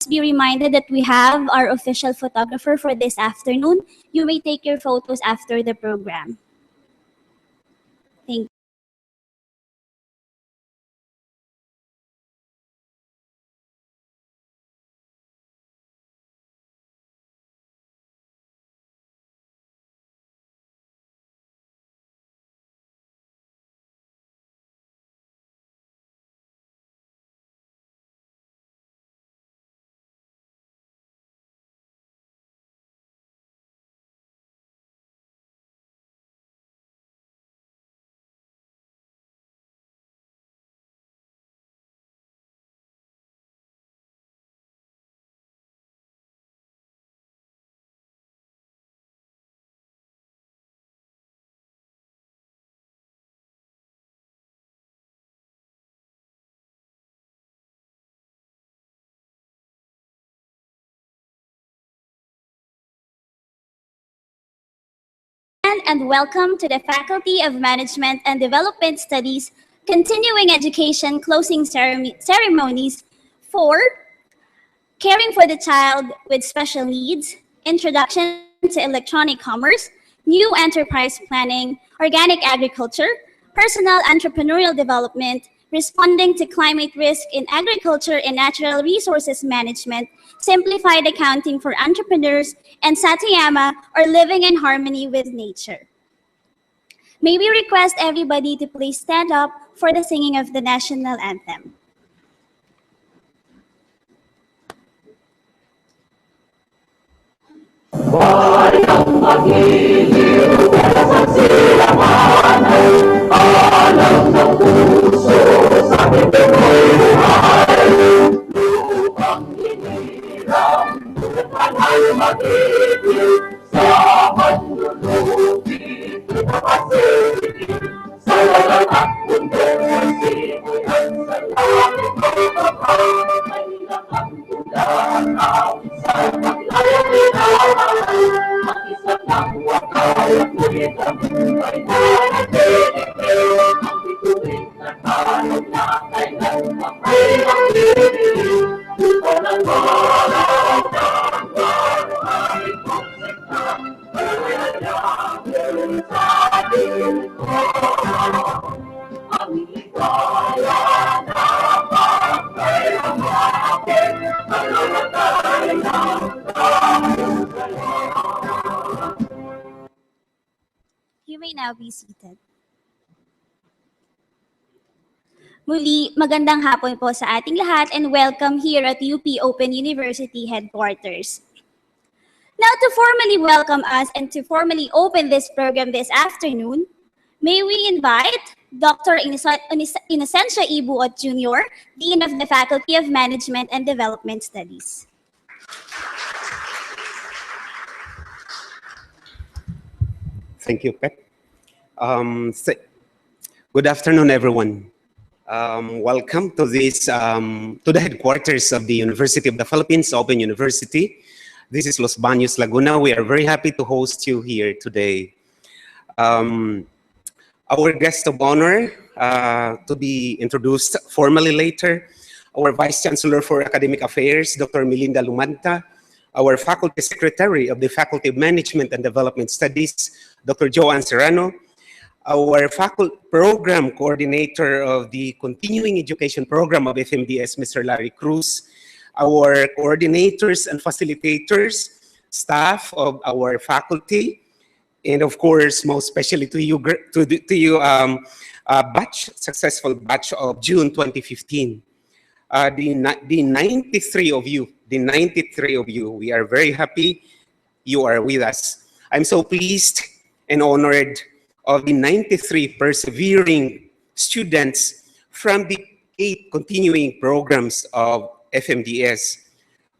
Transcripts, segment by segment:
be reminded that we have our official photographer for this afternoon. You may take your photos after the program. Thank you. And welcome to the Faculty of Management and Development Studies Continuing Education Closing Ceremonies for Caring for the Child with Special Needs, Introduction to Electronic Commerce, New Enterprise Planning, Organic Agriculture, Personal Entrepreneurial Development, Responding to Climate Risk in Agriculture and Natural Resources Management, Simplified Accounting for Entrepreneurs, and Satayama, or Living in Harmony with Nature. May we request everybody to please stand up for the singing of the national anthem. Bayang magiliw sa silanganan, alam ng puso sa ating Pinoy buhay. Lupang hiniram, panay magiliw, sa manlulubi, pinapasiligid, sa lahat at mundong simulan sa langit magpapay, ay lakang tulaan namin sa paglayang linawan. Mag-isap ng wakal at ngunit ang buhay na nagtitigil, ang bituin na tanong na kailan makay ang bibigil. Ito ng walang tanggal ay konsekta, kayayangin sa atin ko. Ang ligaya na pagkayamakin, malamatay ng kahugaya. You may now be seated. Muli, magandang hapon po sa ating lahat and welcome here at UP Open University Headquarters. Now, to formally welcome us and to formally open this program this afternoon, may we invite Dr. Inocencio Ibuot Jr., Dean of the Faculty of Management and Development Studies. Thank you, Pep. Good afternoon, everyone. Welcome to this to the headquarters of the University of the Philippines, Open University. This is Los Baños, Laguna. We are very happy to host you here today. Our guest of honor to be introduced formally later, our Vice Chancellor for Academic Affairs, Dr. Melinda Lumanta, our Faculty Secretary of the Faculty of Management and Development Studies, Dr. Joanne Serrano, our Faculty Program Coordinator of the Continuing Education Program of FMDS, Mr. Larry Cruz, our coordinators and facilitators, staff of our faculty, and of course, most especially to you, successful batch of June 2015. The 93 of you, we are very happy you are with us. I'm so pleased and honored of the 93 persevering students from the 8 continuing programs of FMDS.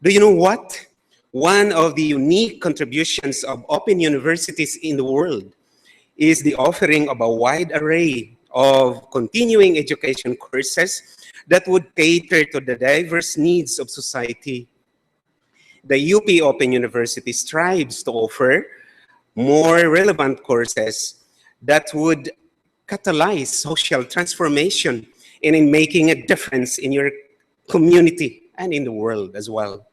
Do you know what? One of the unique contributions of open universities in the world is the offering of a wide array of continuing education courses that would cater to the diverse needs of society. The UP Open University strives to offer more relevant courses that would catalyze social transformation and in making a difference in your community and in the world as well.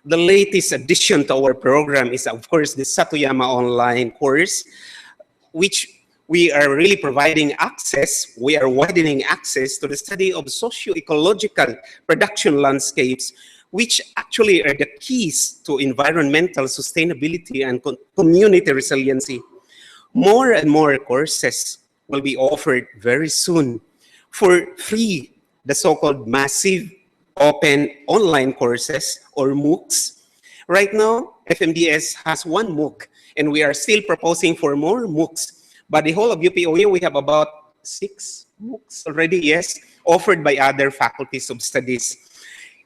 The latest addition to our program is, of course, the Satoyama online course, which we are really providing access, we are widening access to the study of socio-ecological production landscapes, which actually are the keys to environmental sustainability and community resiliency. More and more courses will be offered very soon for free, the so-called massive open online courses or MOOCs. Right now, FMDS has one MOOC, and we are still proposing for more MOOCs. But the whole of UPOU, we have about 6 MOOCs already, yes, offered by other faculties of studies.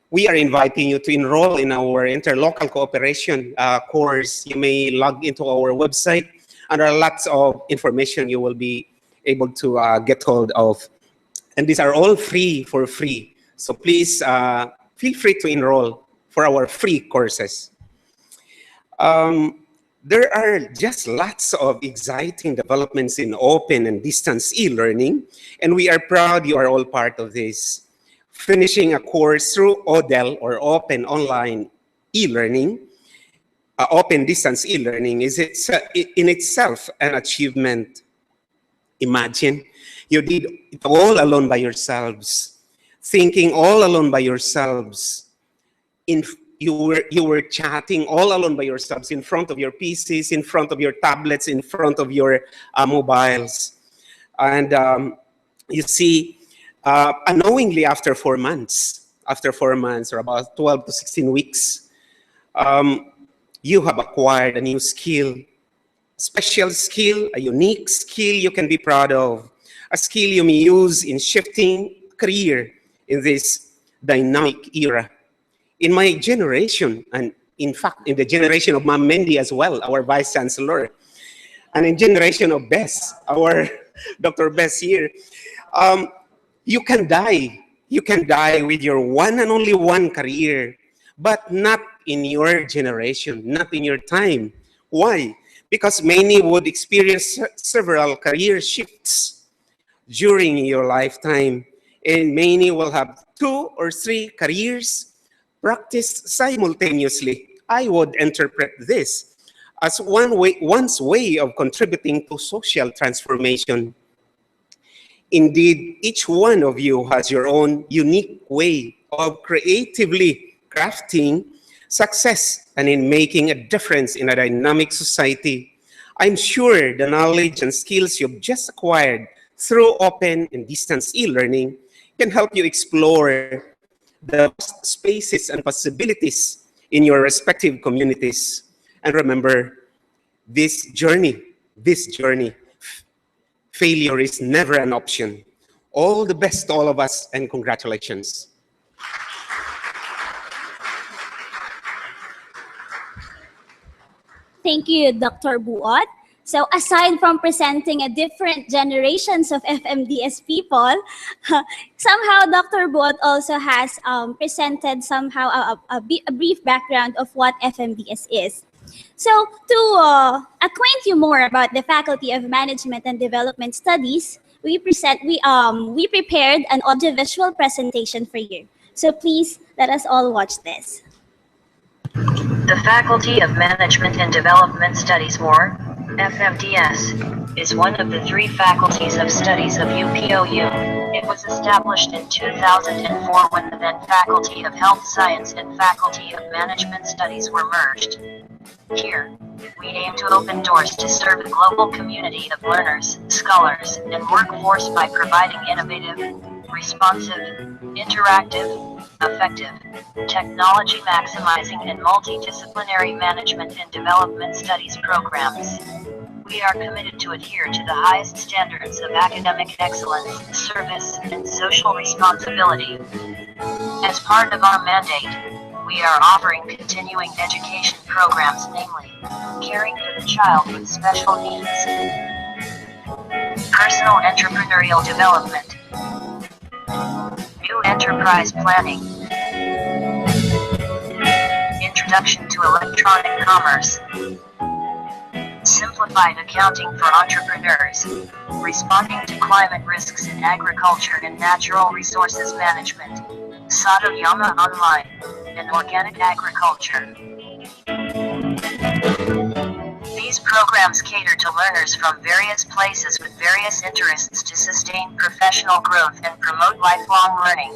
We are inviting you to enroll in our interlocal cooperation course. You may log into our website, and there are lots of information you will be able to get hold of. And these are all free for free. So please feel free to enroll for our free courses. There are just lots of exciting developments in open and distance e-learning, and we are proud you are all part of this. Finishing a course through ODEL, or Open Online E-Learning, Open Distance E-Learning, is in itself an achievement. Imagine you did it all alone by yourselves, thinking all alone by yourselves. You were chatting all alone by yourselves in front of your PCs, in front of your tablets, in front of your mobiles. And you see, unknowingly after 4 months, or about 12 to 16 weeks, you have acquired a new skill, special skill, a unique skill you can be proud of, a skill you may use in shifting career in this dynamic era. In my generation, and in fact, in the generation of Ma'am Mendy as well, our Vice Chancellor, and in generation of Bess, our Dr. Bess here, you can die. You can die with your one and only one career, but not in your generation, not in your time. Why? Because many would experience several career shifts during your lifetime, and many will have 2 or 3 careers practiced simultaneously. I would interpret this as one's way of contributing to social transformation. Indeed, each one of you has your own unique way of creatively crafting success and in making a difference in a dynamic society. I'm sure the knowledge and skills you've just acquired through open and distance e-learning can help you explore the spaces and possibilities in your respective communities. And remember, this journey, failure is never an option. All the best to all of us, and congratulations. Thank you, Dr. Buot. So aside from presenting a different generations of FMDS people, somehow Dr. Buot also has presented somehow a brief background of what FMDS is. So to acquaint you more about the Faculty of Management and Development Studies, we prepared an audiovisual presentation for you. So please let us all watch this. The Faculty of Management and Development Studies, or FMDS, is one of the 3 faculties of studies of UPOU. It was established in 2004 when the then Faculty of Health Science and Faculty of Management Studies were merged. Here, we aim to open doors to serve the global community of learners, scholars, and workforce by providing innovative, responsive, interactive, effective, technology maximizing and multidisciplinary management and development studies programs. We are committed to adhere to the highest standards of academic excellence, service, and social responsibility. As part of our mandate, we are offering continuing education programs, namely, caring for the child with special needs, personal entrepreneurial development, new enterprise planning, introduction to electronic commerce, simplified accounting for entrepreneurs, responding to climate risks in agriculture and natural resources management, Satoyama Online, and Organic Agriculture. These programs cater to learners from various places with various interests to sustain professional growth and promote lifelong learning.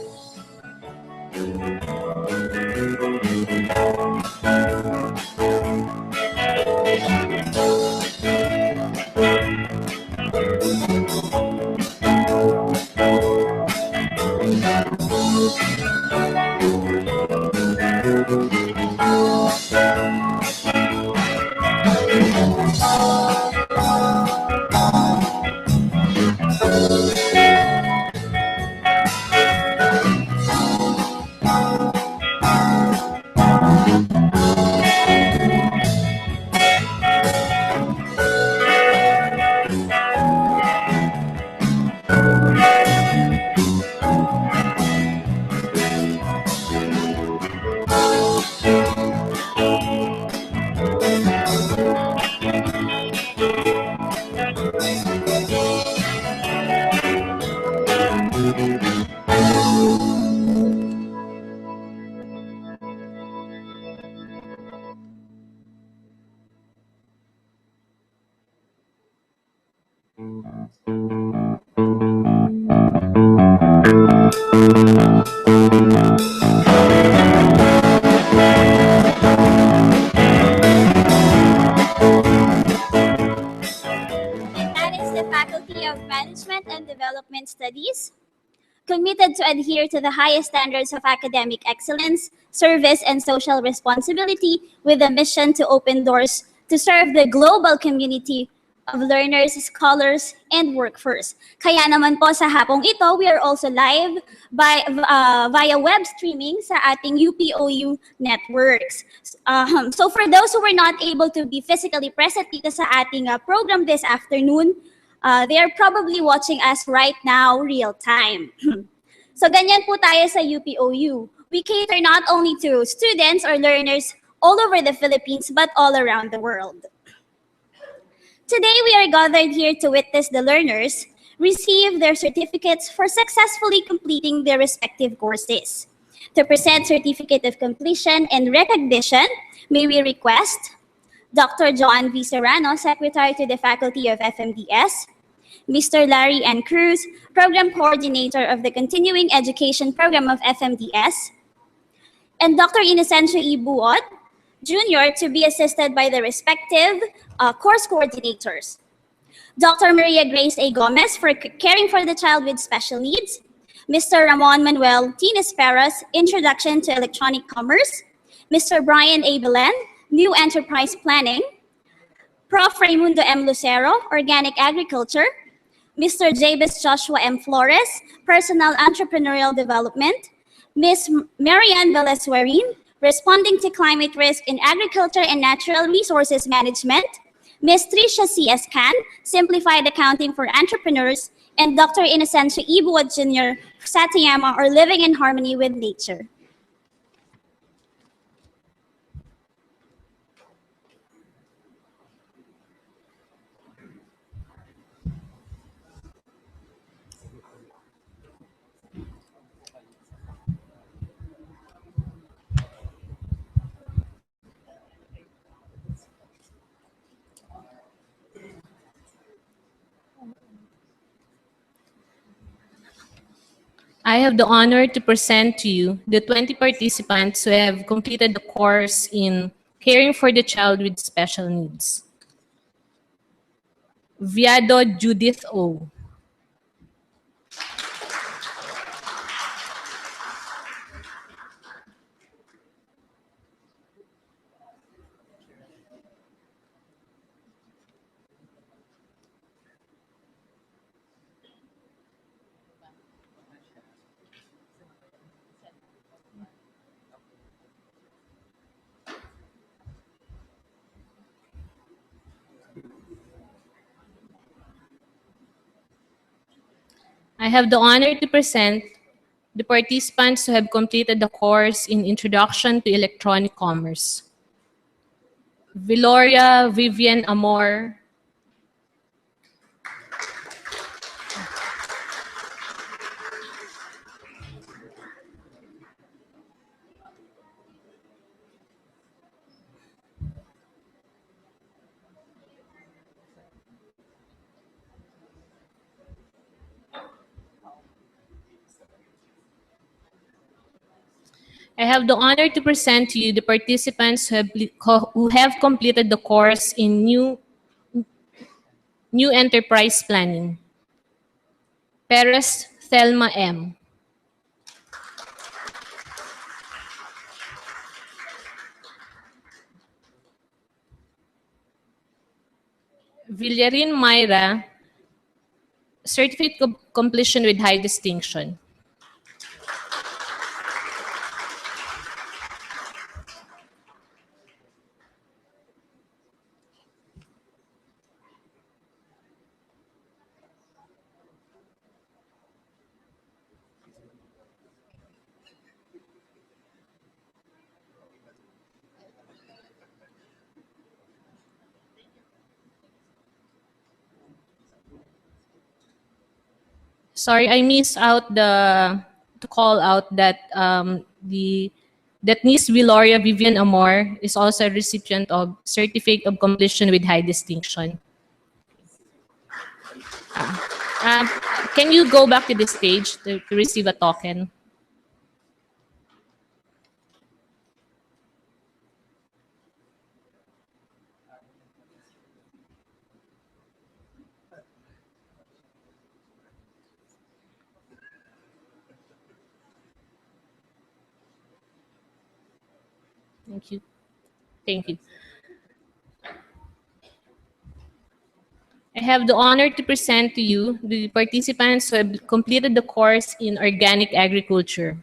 And that is the Faculty of Management and Development Studies, committed to adhere to the highest standards of academic excellence, service, and social responsibility with a mission to open doors to serve the global community of learners, scholars, and workforce. Kaya naman po sa hapong ito, we are also live via web streaming sa ating UPOU networks. So for those who were not able to be physically present dito sa ating program this afternoon, they are probably watching us right now, real time. So ganyan po tayo sa UPOU. We cater not only to students or learners all over the Philippines, but all around the world. Today, we are gathered here to witness the learners receive their certificates for successfully completing their respective courses. To present certificate of completion and recognition, may we request Dr. John V. Serrano, Secretary to the Faculty of FMDS, Mr. Larry N. Cruz, Program Coordinator of the Continuing Education Program of FMDS, and Dr. Inocencio E. Buot, Jr., to be assisted by the respective course coordinators. Dr. Maria Grace A. Gomez for caring for the child with special needs. Mr. Ramon Manuel Tines Perez, Introduction to Electronic Commerce. Mr. Brian A. Belen, New Enterprise Planning. Prof. Raimundo M. Lucero, Organic Agriculture. Mr. Jabez Joshua M. Flores, Personal Entrepreneurial Development. Ms. Marianne Velez-Warin, Responding to Climate Risk in Agriculture and Natural Resources Management. Ms. Tricia C.S. Khan, Simplified Accounting for Entrepreneurs. And Dr. Inocencio E. Buot Jr., Satayama, or Living in Harmony with Nature. I have the honor to present to you the 20 participants who have completed the course in Caring for the Child with Special Needs. Viado Judith O. I have the honor to present the participants who have completed the course in Introduction to Electronic Commerce. Viloria Vivian Amor. I have the honor to present to you the participants who have completed the course in New Enterprise Planning. Perez Thelma M. Villarin Myra, Certificate of Completion with High Distinction. Sorry, I missed out to call out that that Miss Viloria Vivian Amor is also a recipient of Certificate of Completion with High Distinction. Um, can you go back to the stage to receive a token? Thank you. Thank you. I have the honor to present to you the participants who have completed the course in Organic Agriculture.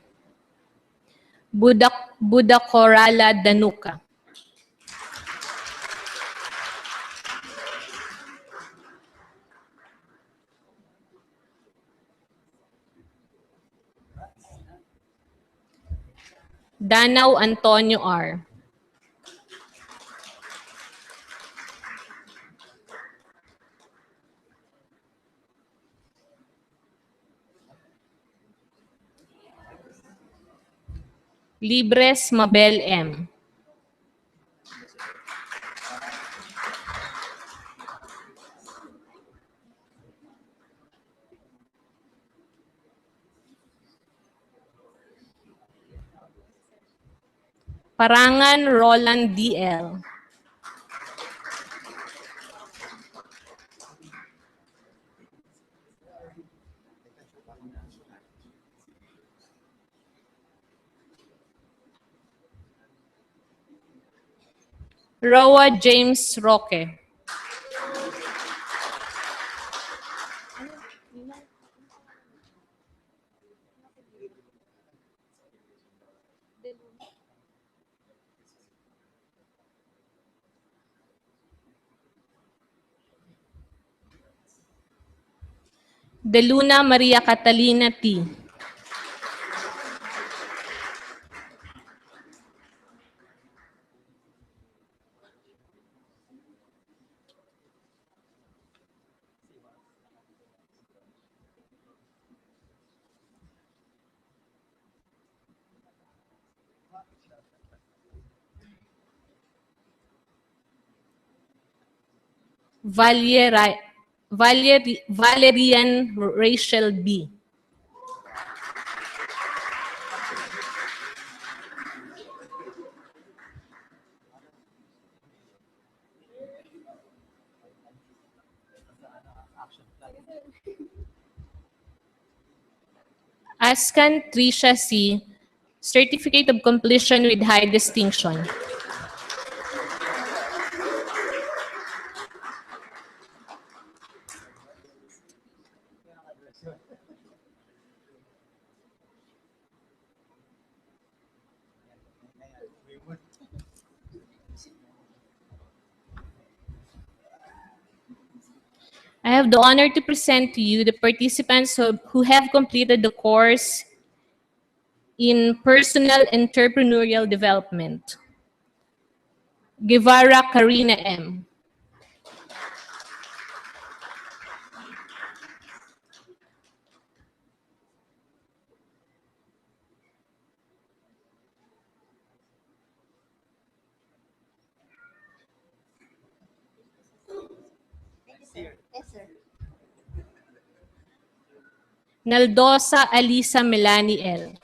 Budakorala Danuka. Danao Antonio R. Libres Mabel M. Parangan Roland DL. Roa James Roque. De Luna Maria Catalina T. Valerian Rachel B. Ascan Tricia C. Certificate of Completion with High Distinction. I have the honor to present to you the participants who have completed the course in Personal Entrepreneurial Development. Guevara Karina M. Naldosa Alisa Melanie L.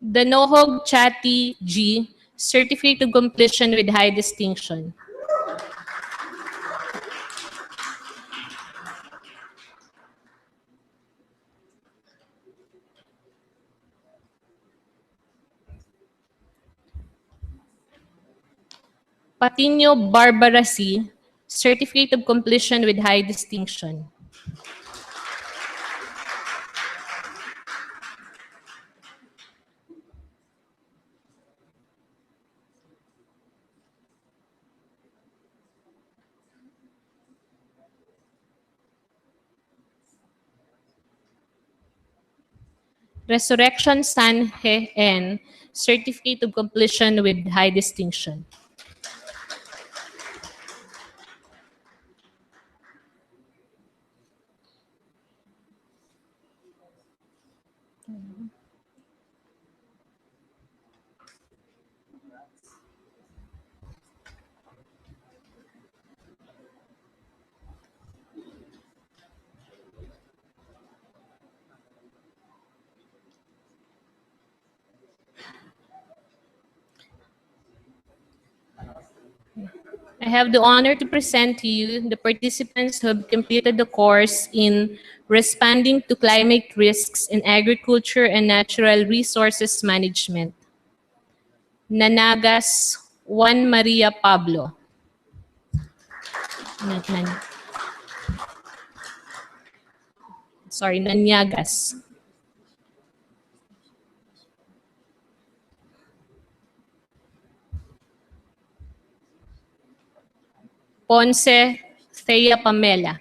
Danohog Chati G, Certificate of Completion with High Distinction. Patino Barbara C, Certificate of Completion with High Distinction. Resurrection San He N, Certificate of Completion with High Distinction. I have the honor to present to you the participants who have completed the course in Responding to Climate Risks in Agriculture and Natural Resources Management. Nanagas Juan Maria Pablo. Nanyagas. Ponce Thea Pamela.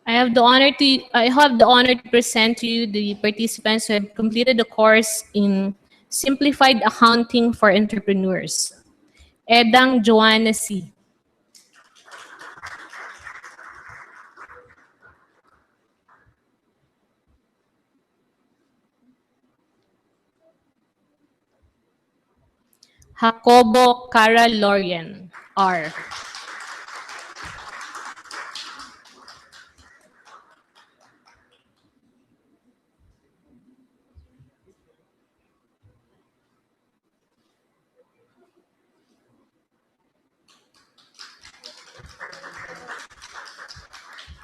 I have the honor to present to you the participants who have completed the course in Simplified Accounting for Entrepreneurs. Edang Joanna C. Jacobo Cara Lorien R.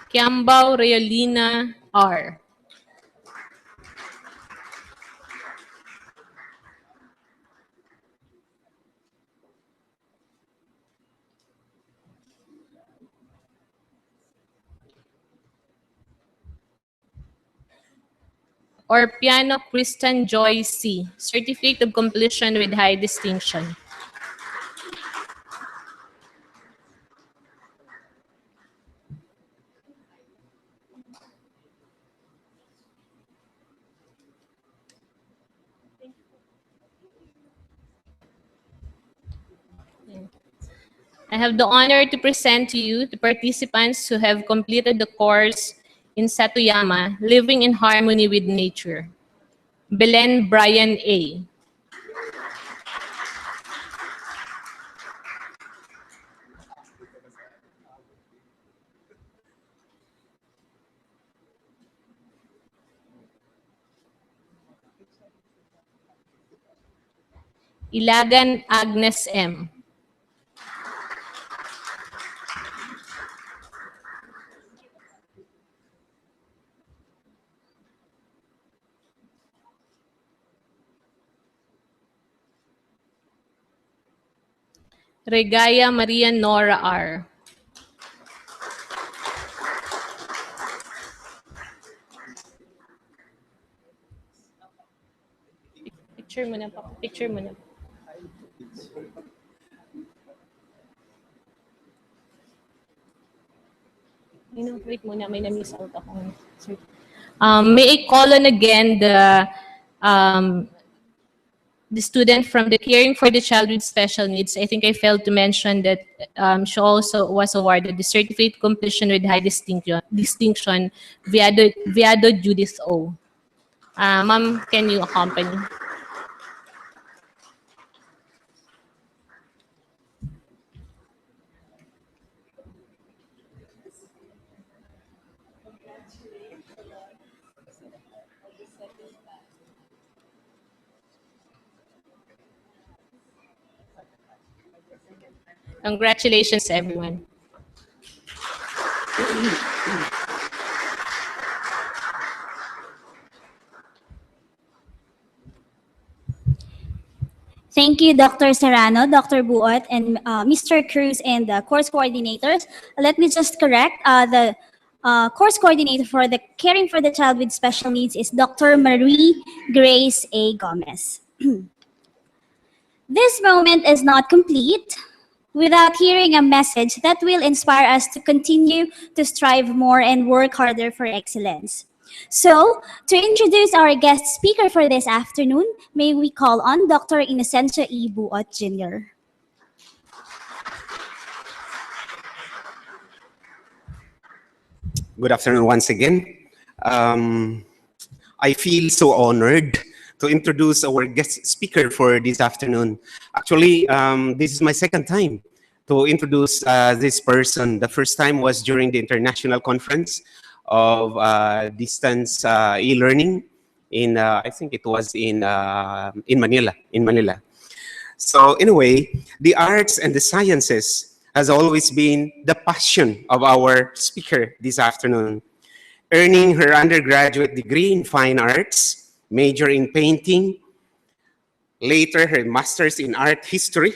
Kiambao Reolina R. Orpiano Kristen Joy C. Certificate of Completion with High Distinction. I have the honor to present to you the participants who have completed the course in Satuyama, Living in Harmony with Nature. Belen Brian A. Ilagan Agnes M. Regaya Maria Nora R. Picture mo na po. Picture mo na. Wait muna, may na-miss out ako. May I call on again the the student from the Caring for the Child with Special Needs, I think I failed to mention that she also was awarded the Certificate Completion with High Distinction via the Judith O. Ma'am, can you accompany? Congratulations, everyone. Thank you, Dr. Serrano, Dr. Buot, and Mr. Cruz and the course coordinators. Let me just correct the course coordinator for the Caring for the Child with Special Needs is Dr. Marie Grace A. Gomez. This moment is not complete without hearing a message that will inspire us to continue to strive more and work harder for excellence. So, to introduce our guest speaker for this afternoon, may we call on Dr. Inocencio E. Buot Jr. Good afternoon once again. I feel so honored to introduce our guest speaker for this afternoon. Actually, this is my second time to introduce this person. The first time was during the international conference of distance e-learning in, I think it was in Manila. So anyway, the arts and the sciences has always been the passion of our speaker this afternoon. Earning her undergraduate degree in fine arts, major in painting, later her master's in art history,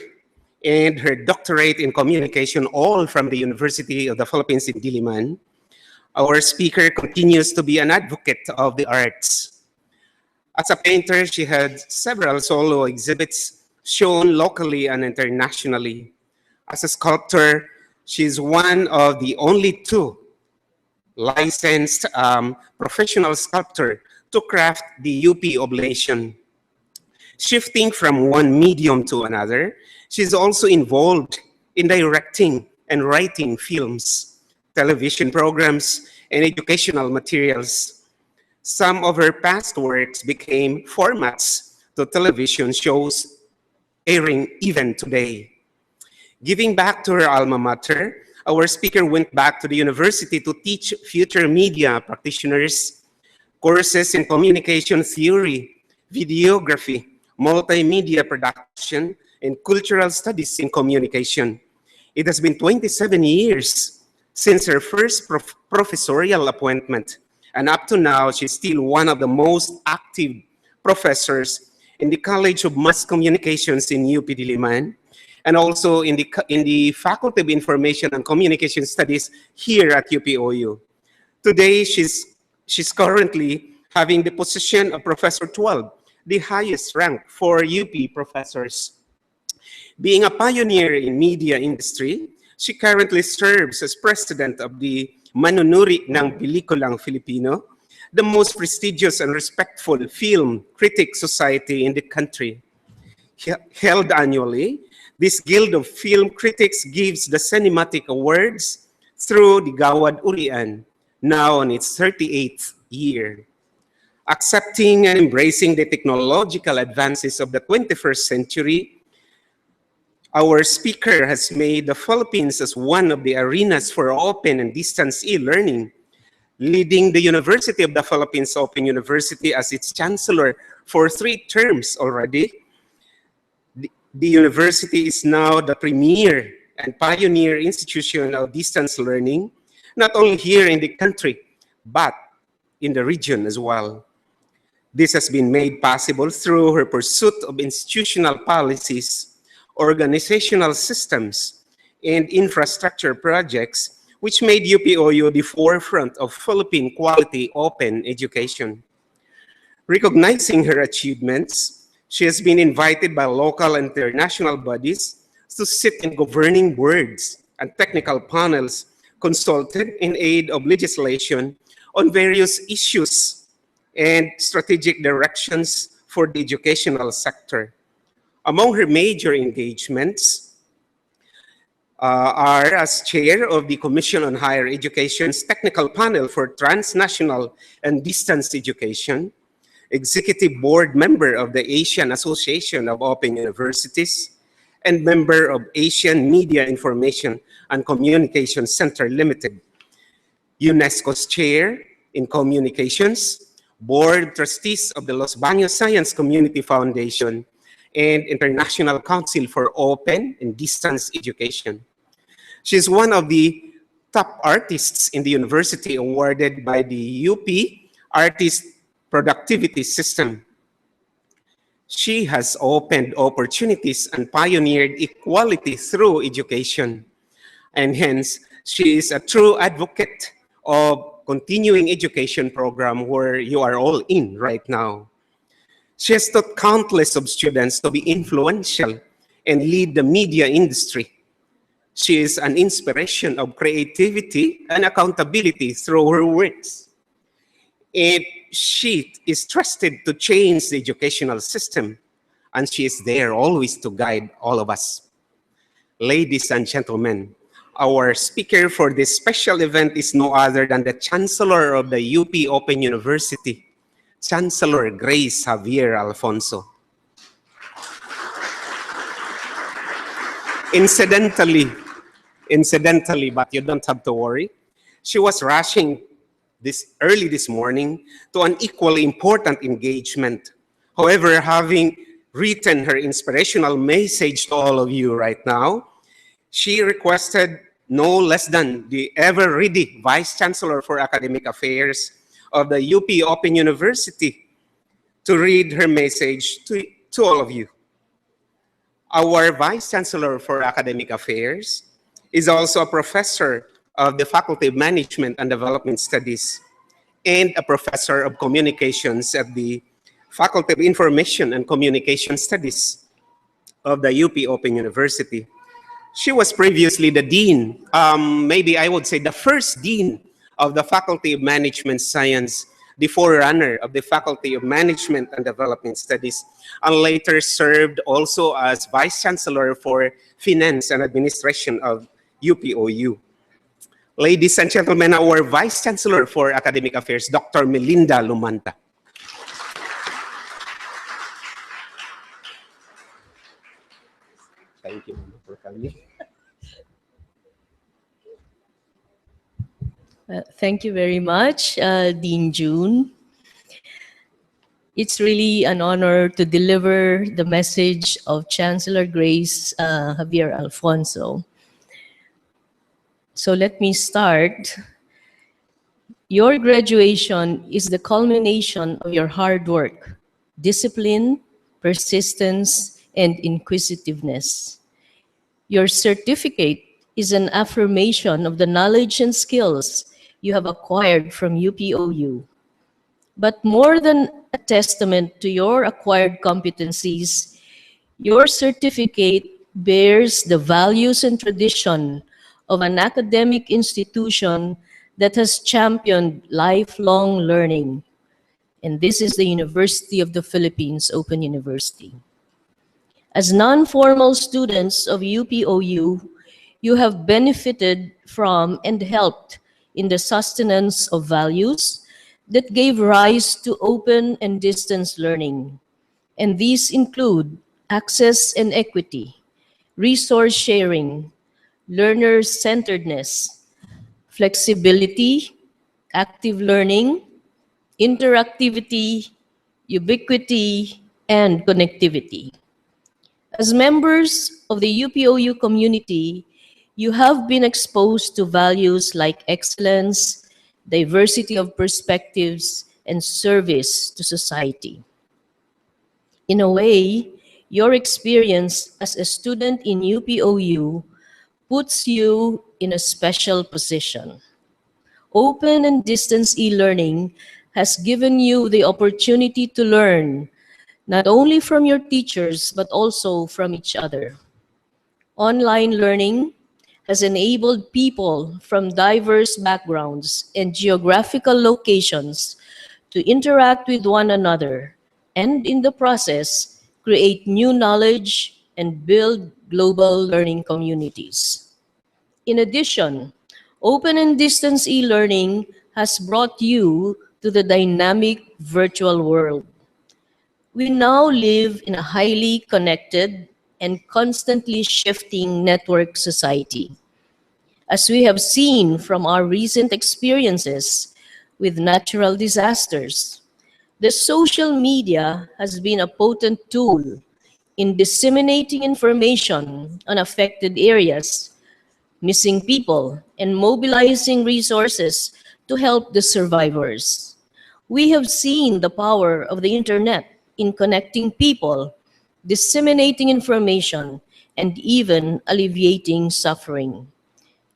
and her doctorate in communication, all from the University of the Philippines in Diliman. Our speaker continues to be an advocate of the arts. As a painter, she had several solo exhibits shown locally and internationally. As a sculptor, she's one of the only two licensed professional sculptor to craft the UP oblation. Shifting from one medium to another, she's also involved in directing and writing films, television programs, and educational materials. Some of her past works became formats to television shows airing even today. Giving back to her alma mater, our speaker went back to the university to teach future media practitioners courses in communication theory, videography, multimedia production, and cultural studies in communication. It has been 27 years since her first professorial appointment, and up to now, she's still one of the most active professors in the College of Mass Communications in UP Diliman, and also in the Faculty of Information and Communication Studies here at UPOU. Today, she's currently having the position of Professor 12, the highest rank for UP professors. Being a pioneer in media industry, she currently serves as president of the Manunuri ng Pelikulang Filipino, the most prestigious and respectful film critic society in the country. Held annually, this Guild of Film Critics gives the cinematic awards through the Gawad Urian, now on its 38th year. Accepting and embracing the technological advances of the 21st century, our speaker has made the Philippines as one of the arenas for open and distance e-learning, leading the University of the Philippines Open University as its chancellor for 3 terms already. The university is now the premier and pioneer institution of distance learning, not only here in the country, but in the region as well. This has been made possible through her pursuit of institutional policies, organizational systems, and infrastructure projects, which made UPOU the forefront of Philippine quality open education. Recognizing her achievements, she has been invited by local and international bodies to sit in governing boards and technical panels consulted in aid of legislation on various issues and strategic directions for the educational sector. Among her major engagements are as chair of the Commission on Higher Education's Technical Panel for Transnational and Distance Education, executive board member of the Asian Association of Open Universities, and member of Asian Media Information and Communication Center Limited, UNESCO's chair in communications, board trustees of the Los Baños Science Community Foundation, and International Council for Open and Distance Education. She's one of the top artists in the university awarded by the UP Artist Productivity System. She has opened opportunities and pioneered equality through education. And hence, she is a true advocate of continuing education program where you are all in right now. She has taught countless of students to be influential and lead the media industry. She is an inspiration of creativity and accountability through her works. And she is trusted to change the educational system, and she is there always to guide all of us. Ladies and gentlemen, our speaker for this special event is no other than the Chancellor of the UP Open University, Chancellor Grace Javier Alfonso. Incidentally, but you don't have to worry, she was rushing early this morning to an equally important engagement. However, having written her inspirational message to all of you right now, she requested no less than the ever-ready Vice Chancellor for Academic Affairs of the UP Open University to read her message to all of you. Our Vice Chancellor for Academic Affairs is also a professor of the Faculty of Management and Development Studies and a professor of communications at the Faculty of Information and Communication Studies of the UP Open University. She was previously the dean, maybe I would say the first dean of the Faculty of Management Science, the forerunner of the Faculty of Management and Development Studies, and later served also as Vice Chancellor for Finance and Administration of UPOU. Ladies and gentlemen, our Vice Chancellor for Academic Affairs, Dr. Melinda Lumanta. Thank you for coming. Thank you very much, Dean June. It's really an honor to deliver the message of Chancellor Grace Javier Alfonso. So let me start. Your graduation is the culmination of your hard work, discipline, persistence, and inquisitiveness. Your certificate is an affirmation of the knowledge and skills you have acquired from UPOU. But more than a testament to your acquired competencies, your certificate bears the values and tradition of an academic institution that has championed lifelong learning. And this is the University of the Philippines Open University. As non-formal students of UPOU, you have benefited from and helped in the sustenance of values that gave rise to open and distance learning. And these include access and equity, resource sharing, learner-centeredness, flexibility, active learning, interactivity, ubiquity, and connectivity. As members of the UPOU community, you have been exposed to values like excellence, diversity of perspectives, and service to society. In a way, your experience as a student in UPOU puts you in a special position. Open and distance e-learning has given you the opportunity to learn not only from your teachers, but also from each other. Online learning has enabled people from diverse backgrounds and geographical locations to interact with one another and, in the process, create new knowledge, and build global learning communities. In addition, open and distance e-learning has brought you to the dynamic virtual world. We now live in a highly connected and constantly shifting network society. As we have seen from our recent experiences with natural disasters, the social media has been a potent tool in disseminating information on affected areas, missing people, and mobilizing resources to help the survivors. We have seen the power of the internet in connecting people, disseminating information, and even alleviating suffering.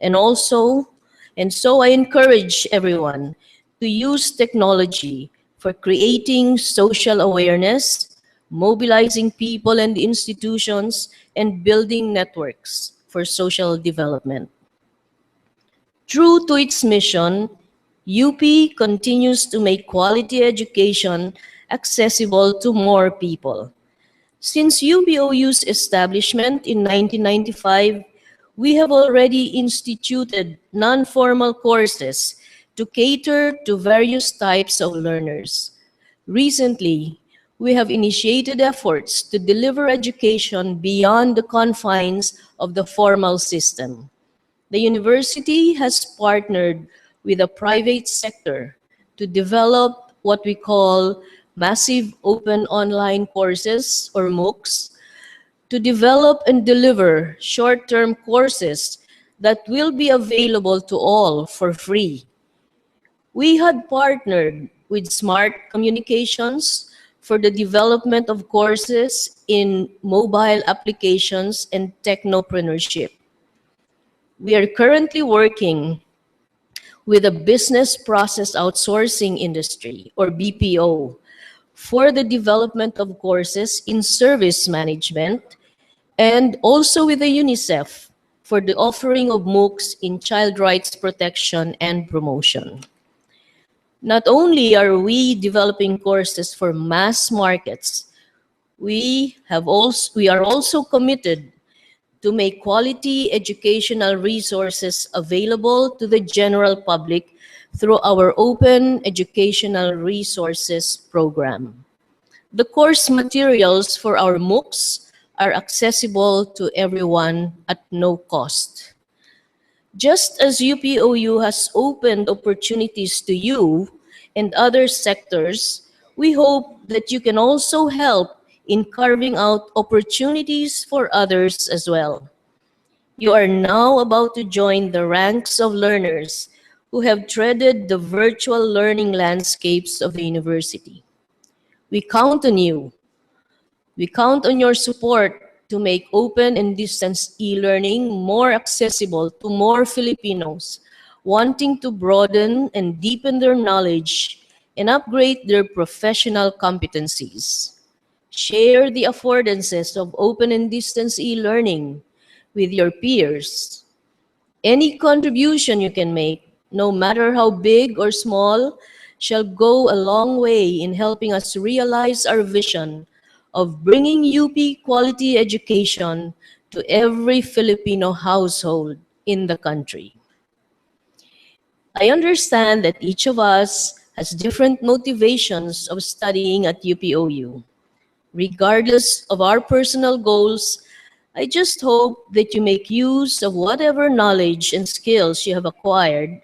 And also, and so I encourage everyone to use technology for creating social awareness, mobilizing people and institutions, and building networks for social development. True to its mission, UP continues to make quality education accessible to more people. Since UPOU's establishment in 1995, we have already instituted non-formal courses to cater to various types of learners. Recently, we have initiated efforts to deliver education beyond the confines of the formal system. The university has partnered with the private sector to develop what we call massive open online courses or MOOCs to develop and deliver short-term courses that will be available to all for free. We had partnered with Smart Communications for the development of courses in mobile applications and technopreneurship. We are currently working with the business process outsourcing industry, or BPO, for the development of courses in service management, and also with the UNICEF for the offering of MOOCs in child rights protection and promotion. Not only are we developing courses for mass markets, we are also committed to make quality educational resources available to the general public through our Open Educational Resources Program. The course materials for our MOOCs are accessible to everyone at no cost. Just as UPOU has opened opportunities to you and other sectors, we hope that you can also help in carving out opportunities for others as well. You are now about to join the ranks of learners who have treaded the virtual learning landscapes of the university. We count on you. We count on your support to make open and distance e-learning more accessible to more Filipinos wanting to broaden and deepen their knowledge and upgrade their professional competencies. Share the affordances of open and distance e-learning with your peers. Any contribution you can make, no matter how big or small, shall go a long way in helping us realize our vision of bringing UP quality education to every Filipino household in the country. I understand that each of us has different motivations of studying at UPOU. Regardless of our personal goals, I just hope that you make use of whatever knowledge and skills you have acquired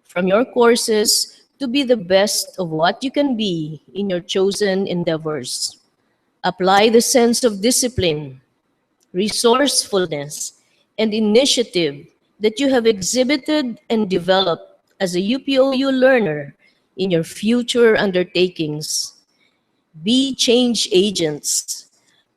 from your courses to be the best of what you can be in your chosen endeavors. Apply the sense of discipline, resourcefulness, and initiative that you have exhibited and developed as a UPOU learner in your future undertakings. Be change agents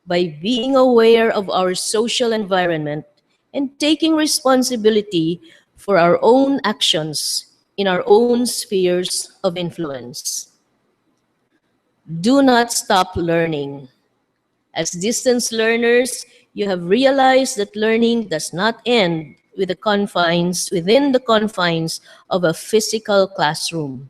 by being aware of our social environment and taking responsibility for our own actions in our own spheres of influence. Do not stop learning. As distance learners, you have realized that learning does not end within the confines of a physical classroom.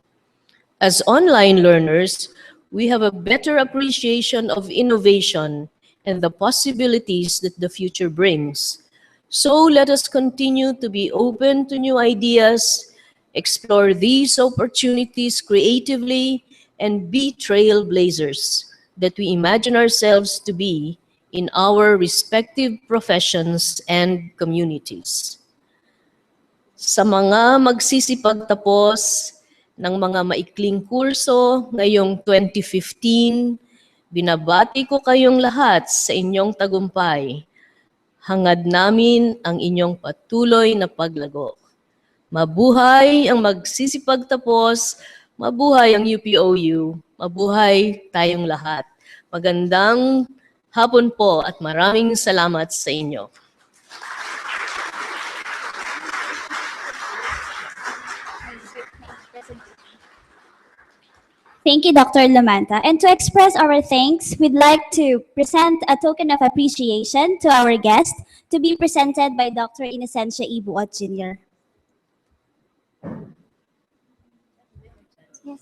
As online learners, we have a better appreciation of innovation and the possibilities that the future brings. So let us continue to be open to new ideas, explore these opportunities creatively, and be trailblazers that we imagine ourselves to be in our respective professions and communities. Sa mga magsisipagtapos ng mga maikling kurso ngayong 2015, binabati ko kayong lahat sa inyong tagumpay. Hangad namin ang inyong patuloy na paglago. Mabuhay ang magsisipagtapos, mabuhay ang UPOU, mabuhay tayong lahat. Magandang hapon po at maraming salamat sa inyo. Thank you, Dr. Lamanta. And to express our thanks, we'd like to present a token of appreciation to our guest to be presented by Dr. Inocencia Ibuot Jr. Yes,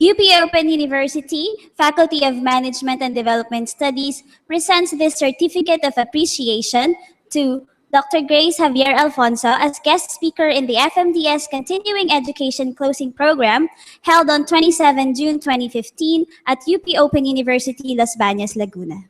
UP Open University Faculty of Management and Development Studies presents this certificate of appreciation to Dr. Grace Javier Alfonso as guest speaker in the FMDS Continuing Education Closing Program held on 27 June 2015 at UP Open University, Las Bañas, Laguna.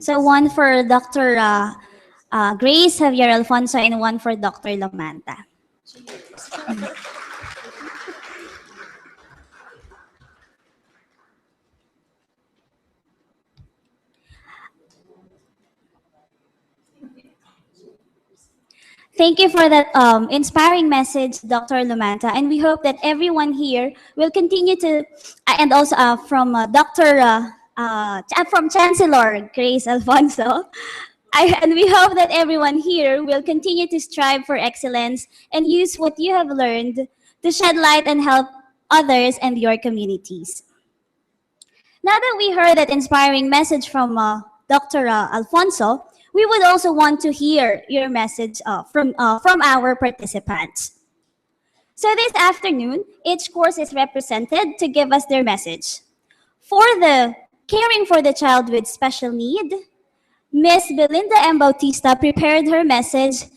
So one for Dr. Grace Javier Alfonso and one for Dr. Lamanta. Thank you for that inspiring message, Dr. Lamanta, and we hope that everyone here will continue to, and also from from Chancellor Grace Alfonso, and we hope that everyone here will continue to strive for excellence and use what you have learned to shed light and help others and your communities. Now that we heard that inspiring message from Dr. Alfonso, we would also want to hear your message from our participants. So this afternoon, each course is represented to give us their message. For the Caring for the Child with Special Need, Ms. Belinda M. Bautista prepared her message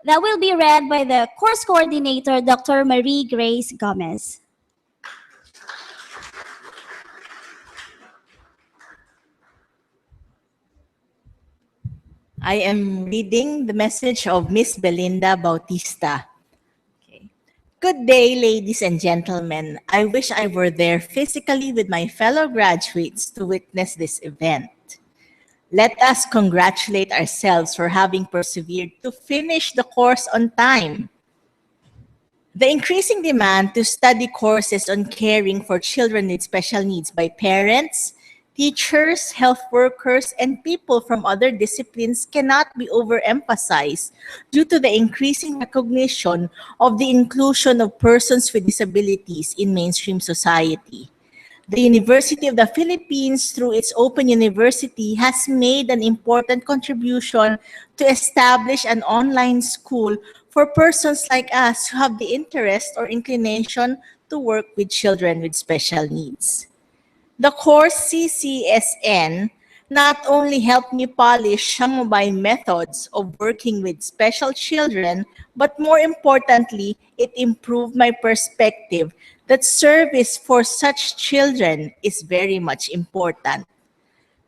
that will be read by the course coordinator, Dr. Marie Grace Gomez. I am reading the message of Miss Belinda Bautista. Okay. Good day, ladies and gentlemen. I wish I were there physically with my fellow graduates to witness this event. Let us congratulate ourselves for having persevered to finish the course on time. The increasing demand to study courses on caring for children with special needs by parents, teachers, health workers, and people from other disciplines cannot be overemphasized due to the increasing recognition of the inclusion of persons with disabilities in mainstream society. The University of the Philippines, through its Open University, has made an important contribution to establish an online school for persons like us who have the interest or inclination to work with children with special needs. The course CCSN not only helped me polish some of my methods of working with special children, but more importantly, it improved my perspective that service for such children is very much important.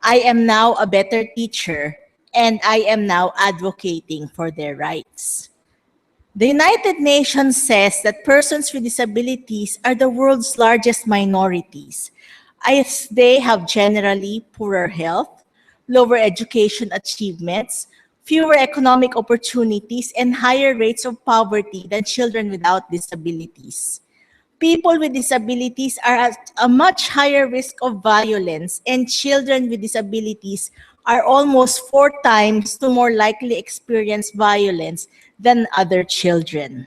I am now a better teacher, and I am now advocating for their rights. The United Nations says that persons with disabilities are the world's largest minorities, as they have generally poorer health, lower education achievements, fewer economic opportunities, and higher rates of poverty than children without disabilities. People with disabilities are at a much higher risk of violence, and children with disabilities are almost 4 times more likely to experience violence than other children.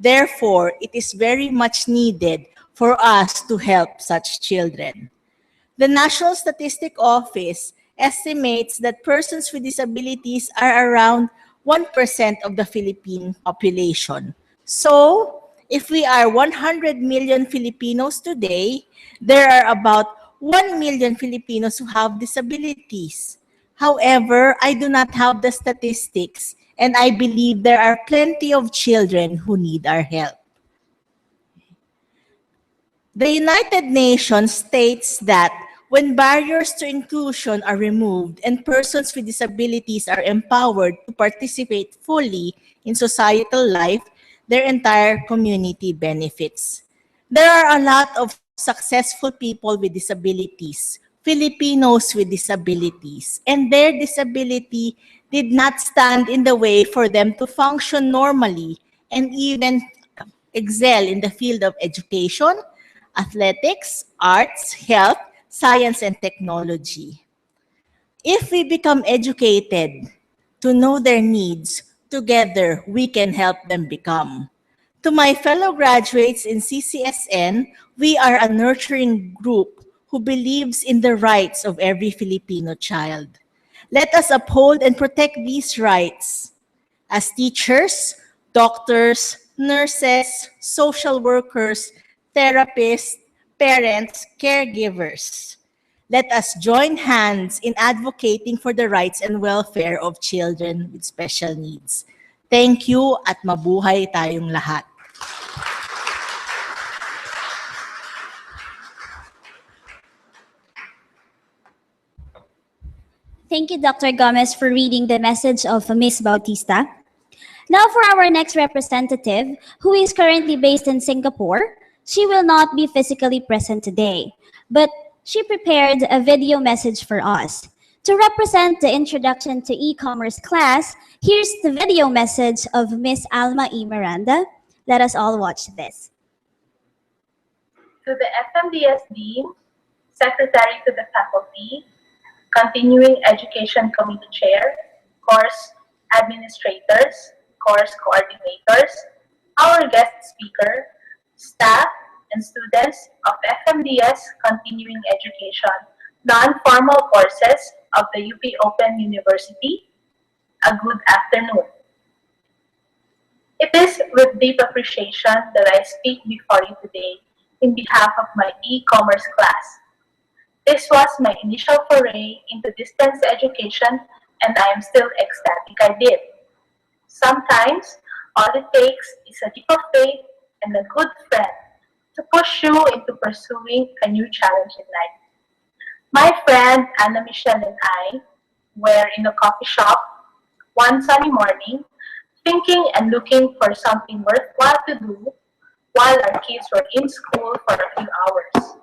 Therefore, it is very much needed for us to help such children. The National Statistic Office estimates that persons with disabilities are around 1% of the Philippine population. So, if we are 100 million Filipinos today, there are about 1 million Filipinos who have disabilities. However, I do not have the statistics, and I believe there are plenty of children who need our help. The United Nations states that when barriers to inclusion are removed and persons with disabilities are empowered to participate fully in societal life, their entire community benefits. There are a lot of successful people with disabilities, Filipinos with disabilities, and their disability did not stand in the way for them to function normally and even excel in the field of education, athletics, arts, health, science, and technology. If we become educated to know their needs, together we can help them become. To my fellow graduates in CCSN, we are a nurturing group who believes in the rights of every Filipino child. Let us uphold and protect these rights. As teachers, doctors, nurses, social workers, therapists, parents, caregivers. Let us join hands in advocating for the rights and welfare of children with special needs. Thank you at mabuhay tayong lahat. Thank you, Dr. Gomez, for reading the message of Ms. Bautista. Now for our next representative, who is currently based in Singapore. She will not be physically present today, but she prepared a video message for us. To represent the introduction to e-commerce class, here's the video message of Ms. Alma E. Miranda. Let us all watch this. To the FMDS Dean, Secretary to the Faculty, Continuing Education Committee Chair, course administrators, course coordinators, our guest speaker, staff, and students of FMDS Continuing Education non-formal courses of the UP Open University, a good afternoon. It is with deep appreciation that I speak before you today in behalf of my e-commerce class. This was my initial foray into distance education, and I am still ecstatic I did. Sometimes, all it takes is a leap of faith and a good friend to push you into pursuing a new challenge in life. My friend Anna Michelle and I were in a coffee shop one sunny morning, thinking and looking for something worthwhile to do while our kids were in school for a few hours.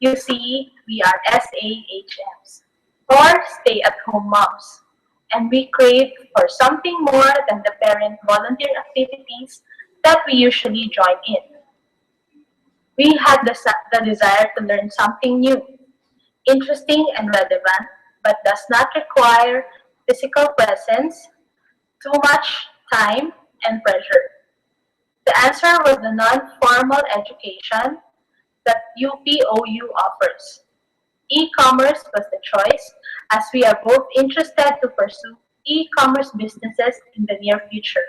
You see, we are SAHMs, or stay-at-home moms, and we crave for something more than the parent volunteer activities that we usually join in. We had the desire to learn something new, interesting and relevant, but does not require physical presence, too much time, and pressure. The answer was the non-formal education that UPOU offers. E-commerce was the choice, as we are both interested to pursue e-commerce businesses in the near future.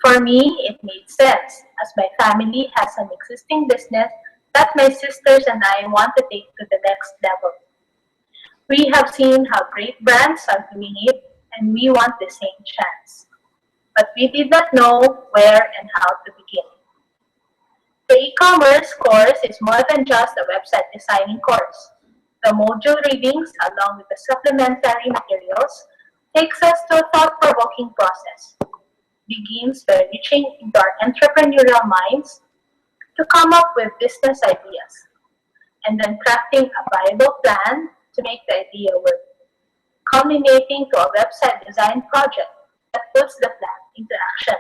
For me, it made sense, as my family has an existing business that my sisters and I want to take to the next level. We have seen how great brands are doing it, and we want the same chance. But we did not know where and how to begin. The e-commerce course is more than just a website designing course. The module readings, along with the supplementary materials, takes us to a thought-provoking process. Begins by reaching into our entrepreneurial minds to come up with business ideas, and then crafting a viable plan to make the idea work. culminating to a website design project that puts the plan into action.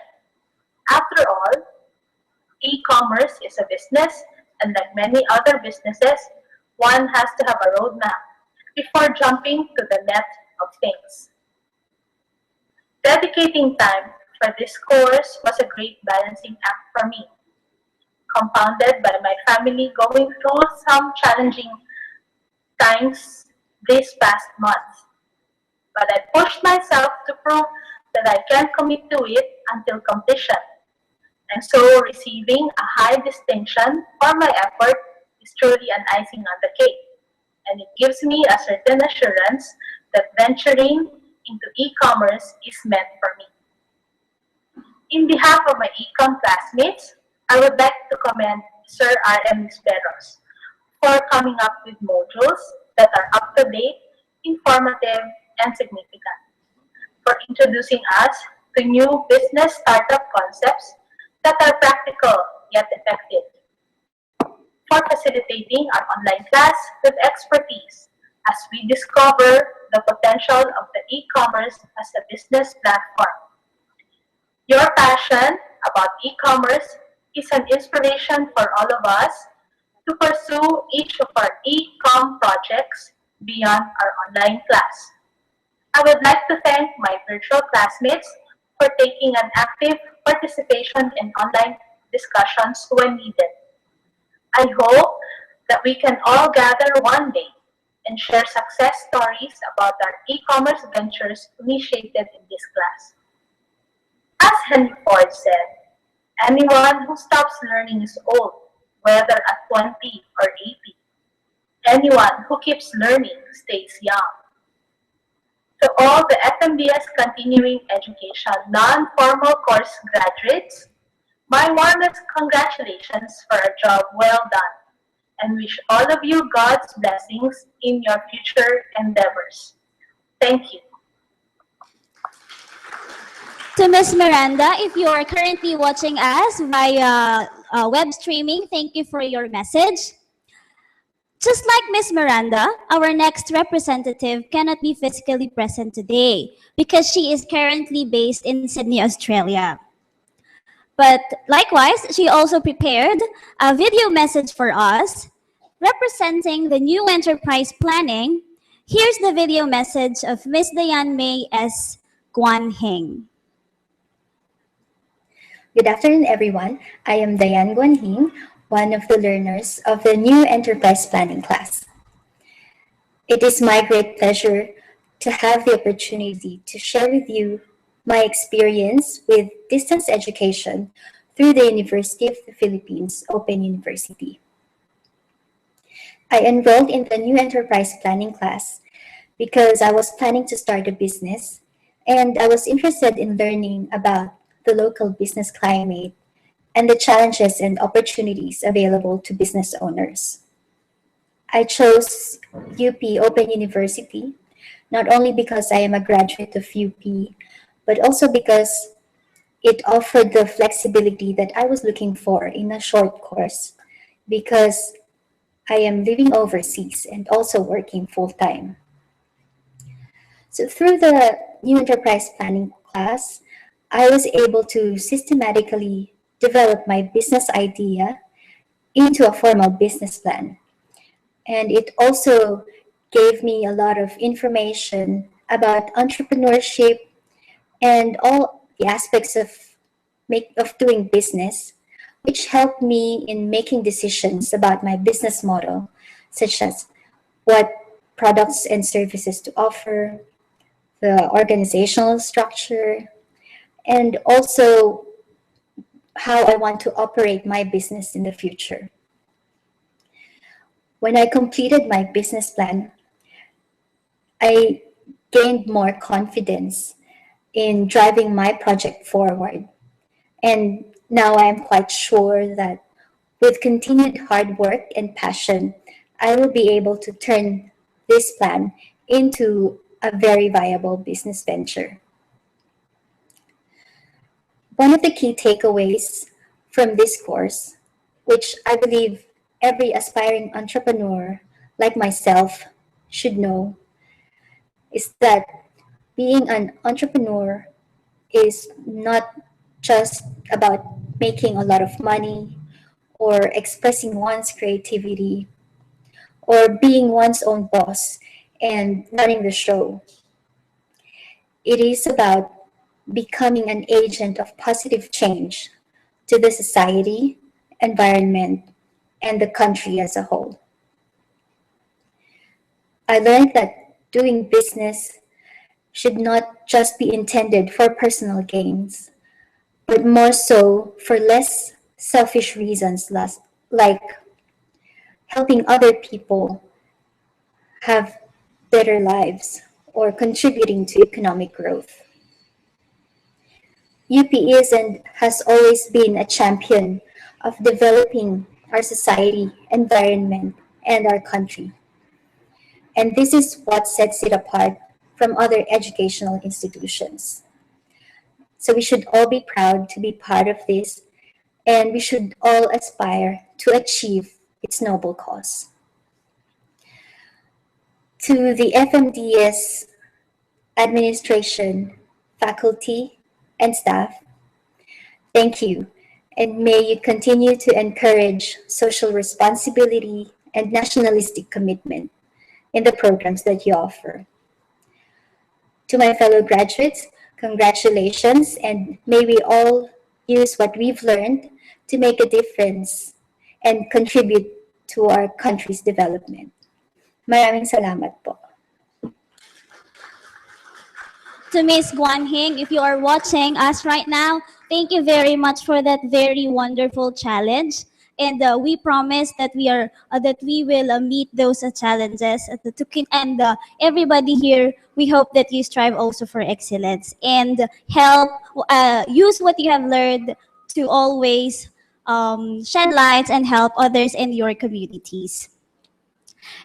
After all, e-commerce is a business, and like many other businesses, one has to have a roadmap before jumping to the net of things. Dedicating time for this course was a great balancing act for me, compounded by my family going through some challenging times this past month. But I pushed myself to prove that I can commit to it until completion. And so receiving a high distinction for my effort is truly an icing on the cake. And it gives me a certain assurance that venturing into e-commerce is meant for me. In behalf of my e-com classmates, I would like to commend Sir R.M. Nisperos for coming up with modules that are up to date, informative, and significant, for introducing us to new business startup concepts that are practical yet effective, for facilitating our online class with expertise as we discover the potential of the e-commerce as a business platform. Your passion about e-commerce is an inspiration for all of us to pursue each of our e-com projects beyond our online class. I would like to thank my virtual classmates for taking an active participation in online discussions when needed. I hope that we can all gather one day and share success stories about our e-commerce ventures initiated in this class. As Henry Ford said, anyone who stops learning is old, whether at 20 or 80. Anyone who keeps learning stays young. To all the FMDS Continuing Education non-formal course graduates, my warmest congratulations for a job well done, and wish all of you God's blessings in your future endeavors. Thank you. To Ms. Miranda, if you are currently watching us via web streaming, thank you for your message. Just like Ms. Miranda, our next representative cannot be physically present today because she is currently based in Sydney, Australia. But likewise, she also prepared a video message for us representing the new enterprise planning. Here's the video message of Ms. Diane May S. Guan Hing. Good afternoon, everyone. I am Diane Guan Hing, one of the learners of the new enterprise planning class. It is my great pleasure to have the opportunity to share with you my experience with distance education through the University of the Philippines Open University. I enrolled in the new enterprise planning class because I was planning to start a business, and I was interested in learning about the local business climate and the challenges and opportunities available to business owners. I chose UP Open University not only because I am a graduate of UP, but also because it offered the flexibility that I was looking for in a short course, because I am living overseas and also working full-time. So through the new enterprise planning class, I was able to systematically develop my business idea into a formal business plan. And it also gave me a lot of information about entrepreneurship and all the aspects of doing business, which helped me in making decisions about my business model, such as what products and services to offer, the organizational structure, and also how I want to operate my business in the future. When I completed my business plan, I gained more confidence in driving my project forward. And now I'm quite sure that with continued hard work and passion, I will be able to turn this plan into a very viable business venture. One of the key takeaways from this course, which I believe every aspiring entrepreneur like myself should know, is that being an entrepreneur is not just about making a lot of money or expressing one's creativity or being one's own boss and running the show. It is about becoming an agent of positive change to the society, environment, and the country as a whole. I learned that doing business should not just be intended for personal gains, but more so for less selfish reasons, like helping other people have better lives or contributing to economic growth. UP is and has always been a champion of developing our society, environment, and our country. And this is what sets it apart from other educational institutions. So we should all be proud to be part of this, and we should all aspire to achieve its noble cause. To the FMDS administration, faculty, and staff, thank you, and may you continue to encourage social responsibility and nationalistic commitment in the programs that you offer. To my fellow graduates, congratulations, and may we all use what we've learned to make a difference and contribute to our country's development. Maraming salamat po. To Miss Guan Hing, if you are watching us right now, thank you very much for that very wonderful challenge. And we promise that we will meet those challenges. And everybody here, we hope that you strive also for excellence and help use what you have learned to always shed lights and help others in your communities.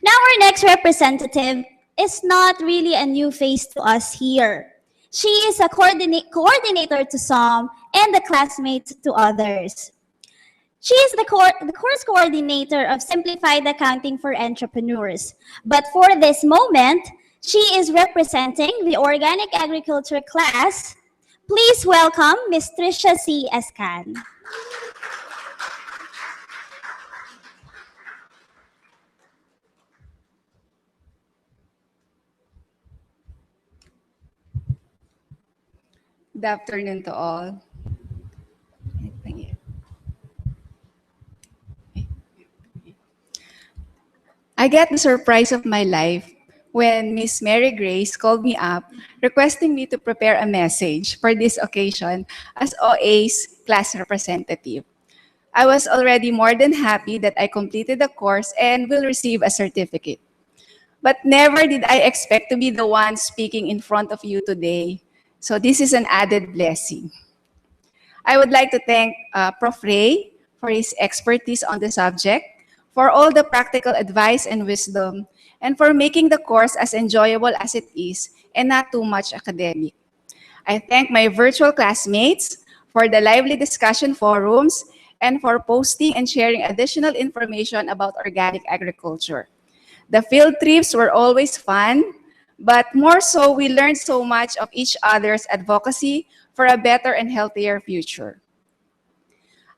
Now, our next representative is not really a new face to us here. She is a coordinator to some and a classmate to others. She is the course coordinator of Simplified Accounting for Entrepreneurs. But for this moment, she is representing the Organic Agriculture class. Please welcome Ms. Tricia C. Escan. Good afternoon to all. I get the surprise of my life when Miss Mary Grace called me up requesting me to prepare a message for this occasion as OA's class representative. I was already more than happy that I completed the course and will receive a certificate. But never did I expect to be the one speaking in front of you today. So this is an added blessing. I would like to thank Prof. Ray for his expertise on the subject, for all the practical advice and wisdom, and for making the course as enjoyable as it is and not too much academic. I thank my virtual classmates for the lively discussion forums and for posting and sharing additional information about organic agriculture. The field trips were always fun, but more so, we learned so much of each other's advocacy for a better and healthier future.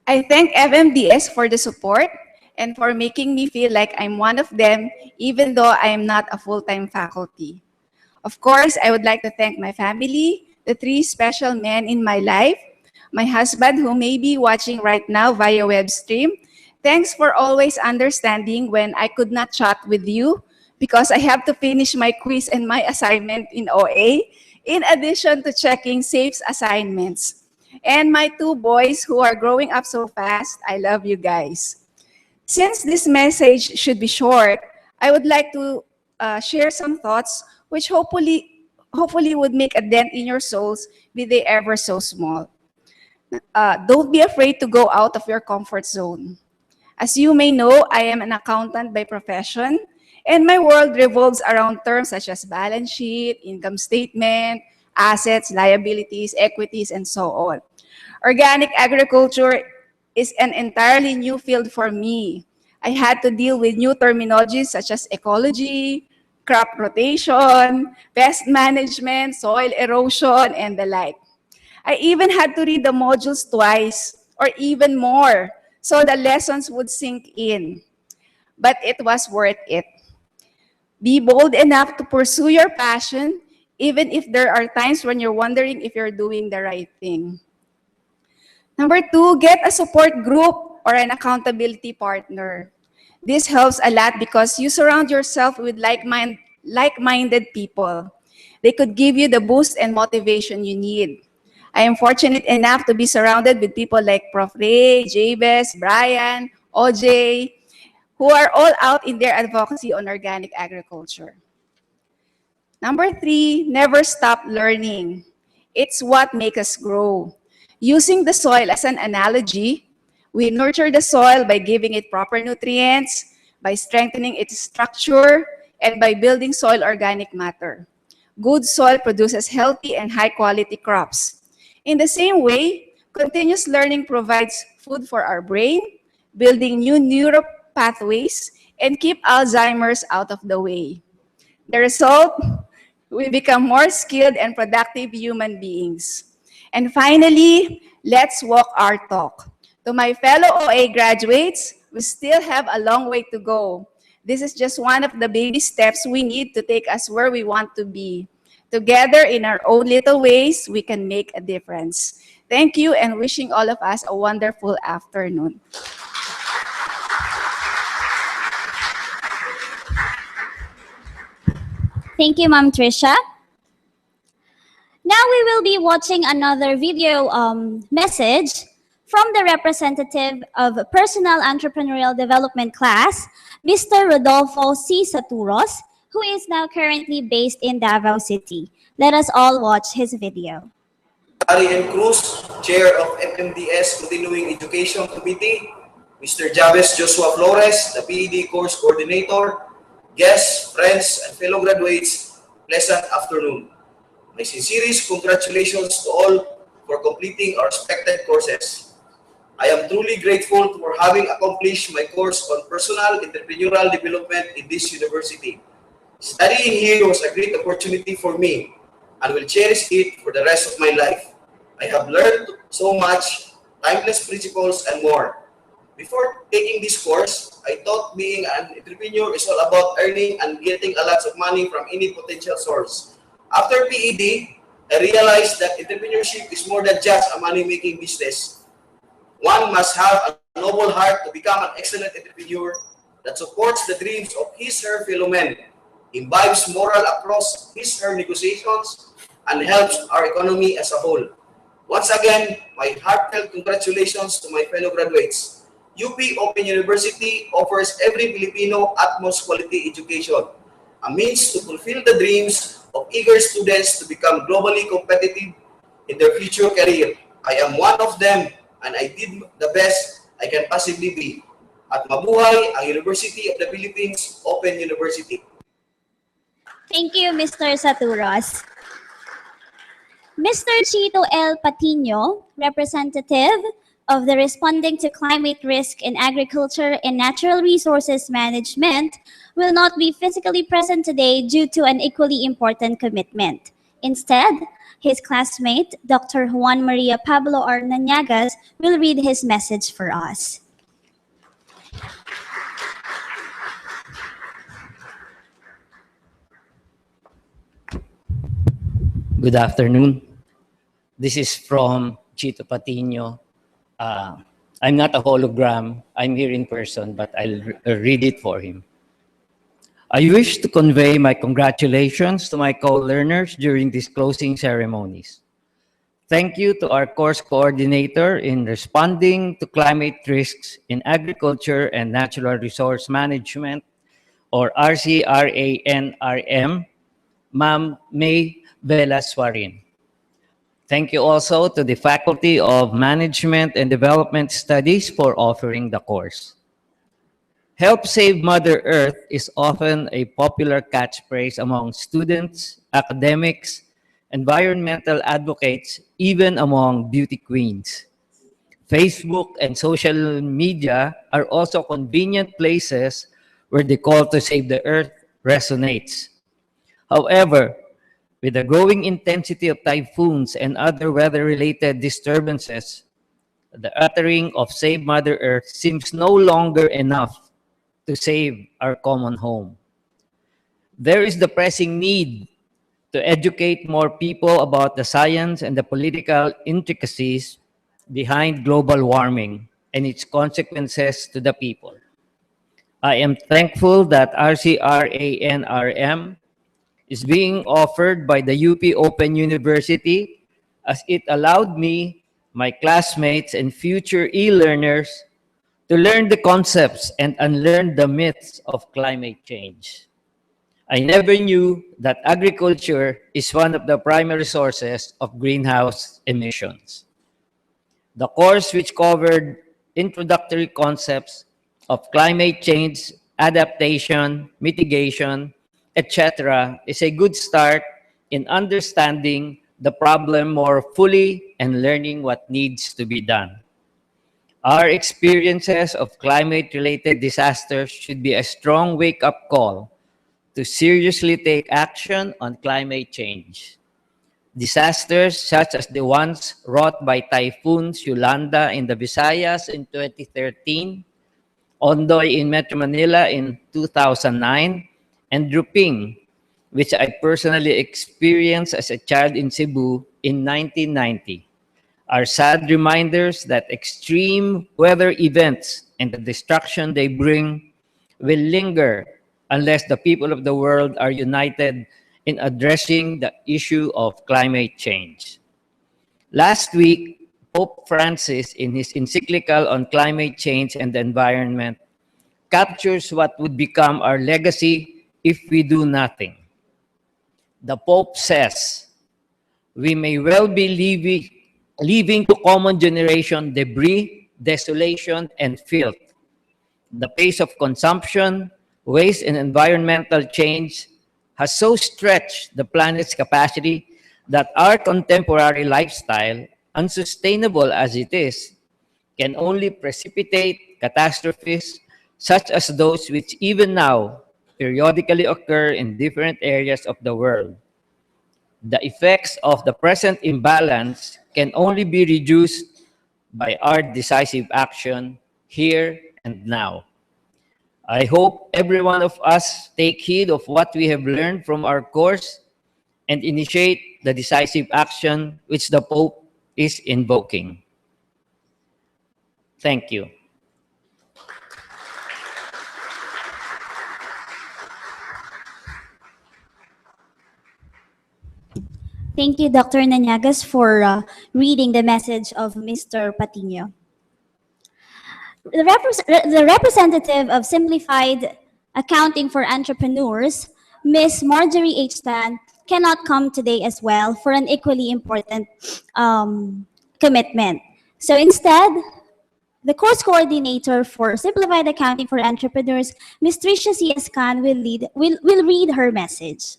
I thank FMDS for the support and for making me feel like I'm one of them, even though I am not a full-time faculty. Of course, I would like to thank my family, the three special men in my life, my husband who may be watching right now via web stream. Thanks for always understanding when I could not chat with you because I have to finish my quiz and my assignment in OA, in addition to checking SAFE's assignments. And my two boys who are growing up so fast, I love you guys. Since this message should be short, I would like to share some thoughts which hopefully would make a dent in your souls, be they ever so small. Don't be afraid to go out of your comfort zone. As you may know, I am an accountant by profession, and my world revolves around terms such as balance sheet, income statement, assets, liabilities, equities, and so on. Organic agriculture is an entirely new field for me. I had to deal with new terminologies such as ecology, crop rotation, pest management, soil erosion, and the like. I even had to read the modules twice or even more so the lessons would sink in. But it was worth it. Be bold enough to pursue your passion, even if there are times when you're wondering if you're doing the right thing. Number two, get a support group or an accountability partner. This helps a lot because you surround yourself with like-minded people. They could give you the boost and motivation you need. I am fortunate enough to be surrounded with people like Prof. Ray, Jabez, Brian, OJ, who are all out in their advocacy on organic agriculture. Number three, never stop learning. It's what makes us grow. Using the soil as an analogy, we nurture the soil by giving it proper nutrients, by strengthening its structure, and by building soil organic matter. Good soil produces healthy and high-quality crops. In the same way, continuous learning provides food for our brain, building new neural pathways, and keep Alzheimer's out of the way. The result, we become more skilled and productive human beings. And finally, let's walk our talk. To my fellow OA graduates, we still have a long way to go. This is just one of the baby steps we need to take us where we want to be. Together, in our own little ways, we can make a difference. Thank you, and wishing all of us a wonderful afternoon. Thank you, Ma'am Trisha. Now we will be watching another video message from the representative of Personal Entrepreneurial Development class, Mr. Rodolfo C. Saturos, who is now currently based in Davao City. Let us all watch his video. Ari M. Cruz, Chair of FMDS Continuing Education Committee, Mr. Javes Joshua Flores, the PED Course Coordinator, guests, friends, and fellow graduates, pleasant afternoon. My sincerest congratulations to all for completing our respected courses. I am truly grateful for having accomplished my course on personal entrepreneurial development in this university. Studying here was a great opportunity for me and will cherish it for the rest of my life. I have learned so much, timeless principles, and more. Before taking this course, I thought being an entrepreneur is all about earning and getting a lot of money from any potential source. After PED, I realized that entrepreneurship is more than just a money-making business. One must have a noble heart to become an excellent entrepreneur that supports the dreams of his/her fellow men, imbibes moral across his/her negotiations, and helps our economy as a whole. Once again, my heartfelt congratulations to my fellow graduates. UP Open University offers every Filipino utmost quality education, a means to fulfill the dreams of eager students to become globally competitive in their future career. I am one of them, and I did the best I can possibly be. At mabuhay ang University of the Philippines Open University. Thank you, Mr. Saturos. Mr. Chito L. Patino, representative of the Responding to Climate Risk in Agriculture and Natural Resources Management, will not be physically present today due to an equally important commitment. Instead, his classmate, Dr. Juan Maria Pablo Arnañagas, will read his message for us. Good afternoon. This is from Chito Patino. I'm not a hologram. I'm here in person, but I'll read it for him. I wish to convey my congratulations to my co-learners during these closing ceremonies. Thank you to our course coordinator in responding to climate risks in agriculture and natural resource management, or RCRANRM, Ma'am May Velaswarin. Thank you also to the Faculty of Management and Development Studies for offering the course. Help Save Mother Earth is often a popular catchphrase among students, academics, environmental advocates, even among beauty queens. Facebook and social media are also convenient places where the call to save the earth resonates. However, with the growing intensity of typhoons and other weather-related disturbances, the uttering of Save Mother Earth seems no longer enough to save our common home. There is the pressing need to educate more people about the science and the political intricacies behind global warming and its consequences to the people. I am thankful that RCRANRM is being offered by the UP Open University as it allowed me, my classmates, and future e-learners to learn the concepts and unlearn the myths of climate change. I never knew that agriculture is one of the primary sources of greenhouse emissions. The course, which covered introductory concepts of climate change, adaptation, mitigation, etc., is a good start in understanding the problem more fully and learning what needs to be done. Our experiences of climate-related disasters should be a strong wake-up call to seriously take action on climate change. Disasters such as the ones wrought by typhoons Yolanda in the Visayas in 2013, Ondoy in Metro Manila in 2009, and Druping, which I personally experienced as a child in Cebu in 1990, are sad reminders that extreme weather events and the destruction they bring will linger unless the people of the world are united in addressing the issue of climate change. Last week, Pope Francis, in his encyclical on climate change and the environment, captures what would become our legacy if we do nothing. The Pope says, we may well be leaving to common generation debris, desolation, and filth. The pace of consumption, waste, and environmental change has so stretched the planet's capacity that our contemporary lifestyle, unsustainable as it is, can only precipitate catastrophes such as those which even now periodically occur in different areas of the world. The effects of the present imbalance can only be reduced by our decisive action here and now. I hope every one of us take heed of what we have learned from our course and initiate the decisive action which the Pope is invoking. Thank you. Thank you, Dr. Nanagas, for reading the message of Mr. Patino. The representative of Simplified Accounting for Entrepreneurs, Ms. Marjorie H. Tan, cannot come today as well for an equally important commitment. So instead, the course coordinator for Simplified Accounting for Entrepreneurs, Ms. Tricia C. Escan, will read her message.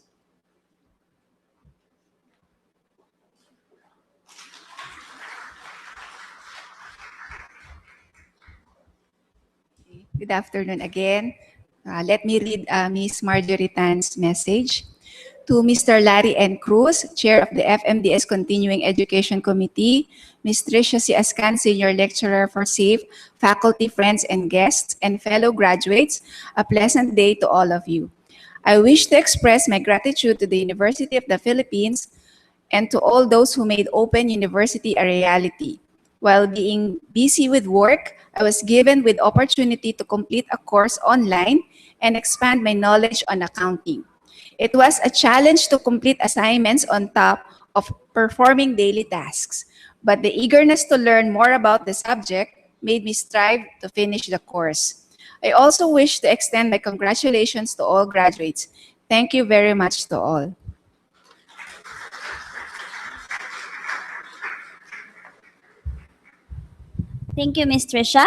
Good afternoon again. Let me read Ms. Marjorie Tan's message. To Mr. Larry N. Cruz, Chair of the FMDS Continuing Education Committee, Ms. Tricia C. Ascan, Senior Lecturer for SAFE, faculty, friends, and guests, and fellow graduates, a pleasant day to all of you. I wish to express my gratitude to the University of the Philippines and to all those who made Open University a reality. While being busy with work, I was given with opportunity to complete a course online and expand my knowledge on accounting. It was a challenge to complete assignments on top of performing daily tasks, but the eagerness to learn more about the subject made me strive to finish the course. I also wish to extend my congratulations to all graduates. Thank you very much to all. Thank you, Ms. Tricia.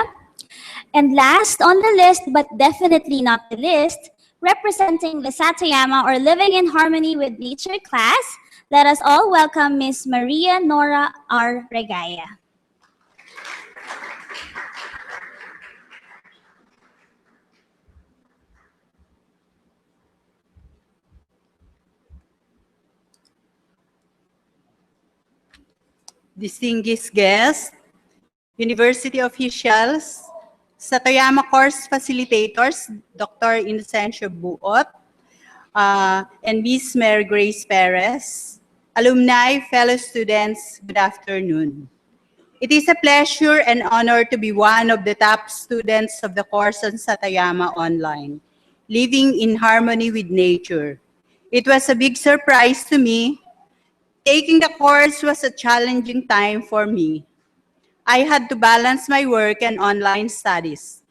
And last on the list, but definitely not the list, representing the Satayama or Living in Harmony with Nature class, let us all welcome Ms. Maria Nora R. Regaya. distinguished guests, university officials, Satoyama course facilitators, Dr. Inocencio Buot, and Ms. Mary Grace Perez, alumni, fellow students, good afternoon. It is a pleasure and honor to be one of the top students of the course on Satayama Online, living in harmony with nature. It was a big surprise to me. Taking the course was a challenging time for me. I had to balance my work and online studies.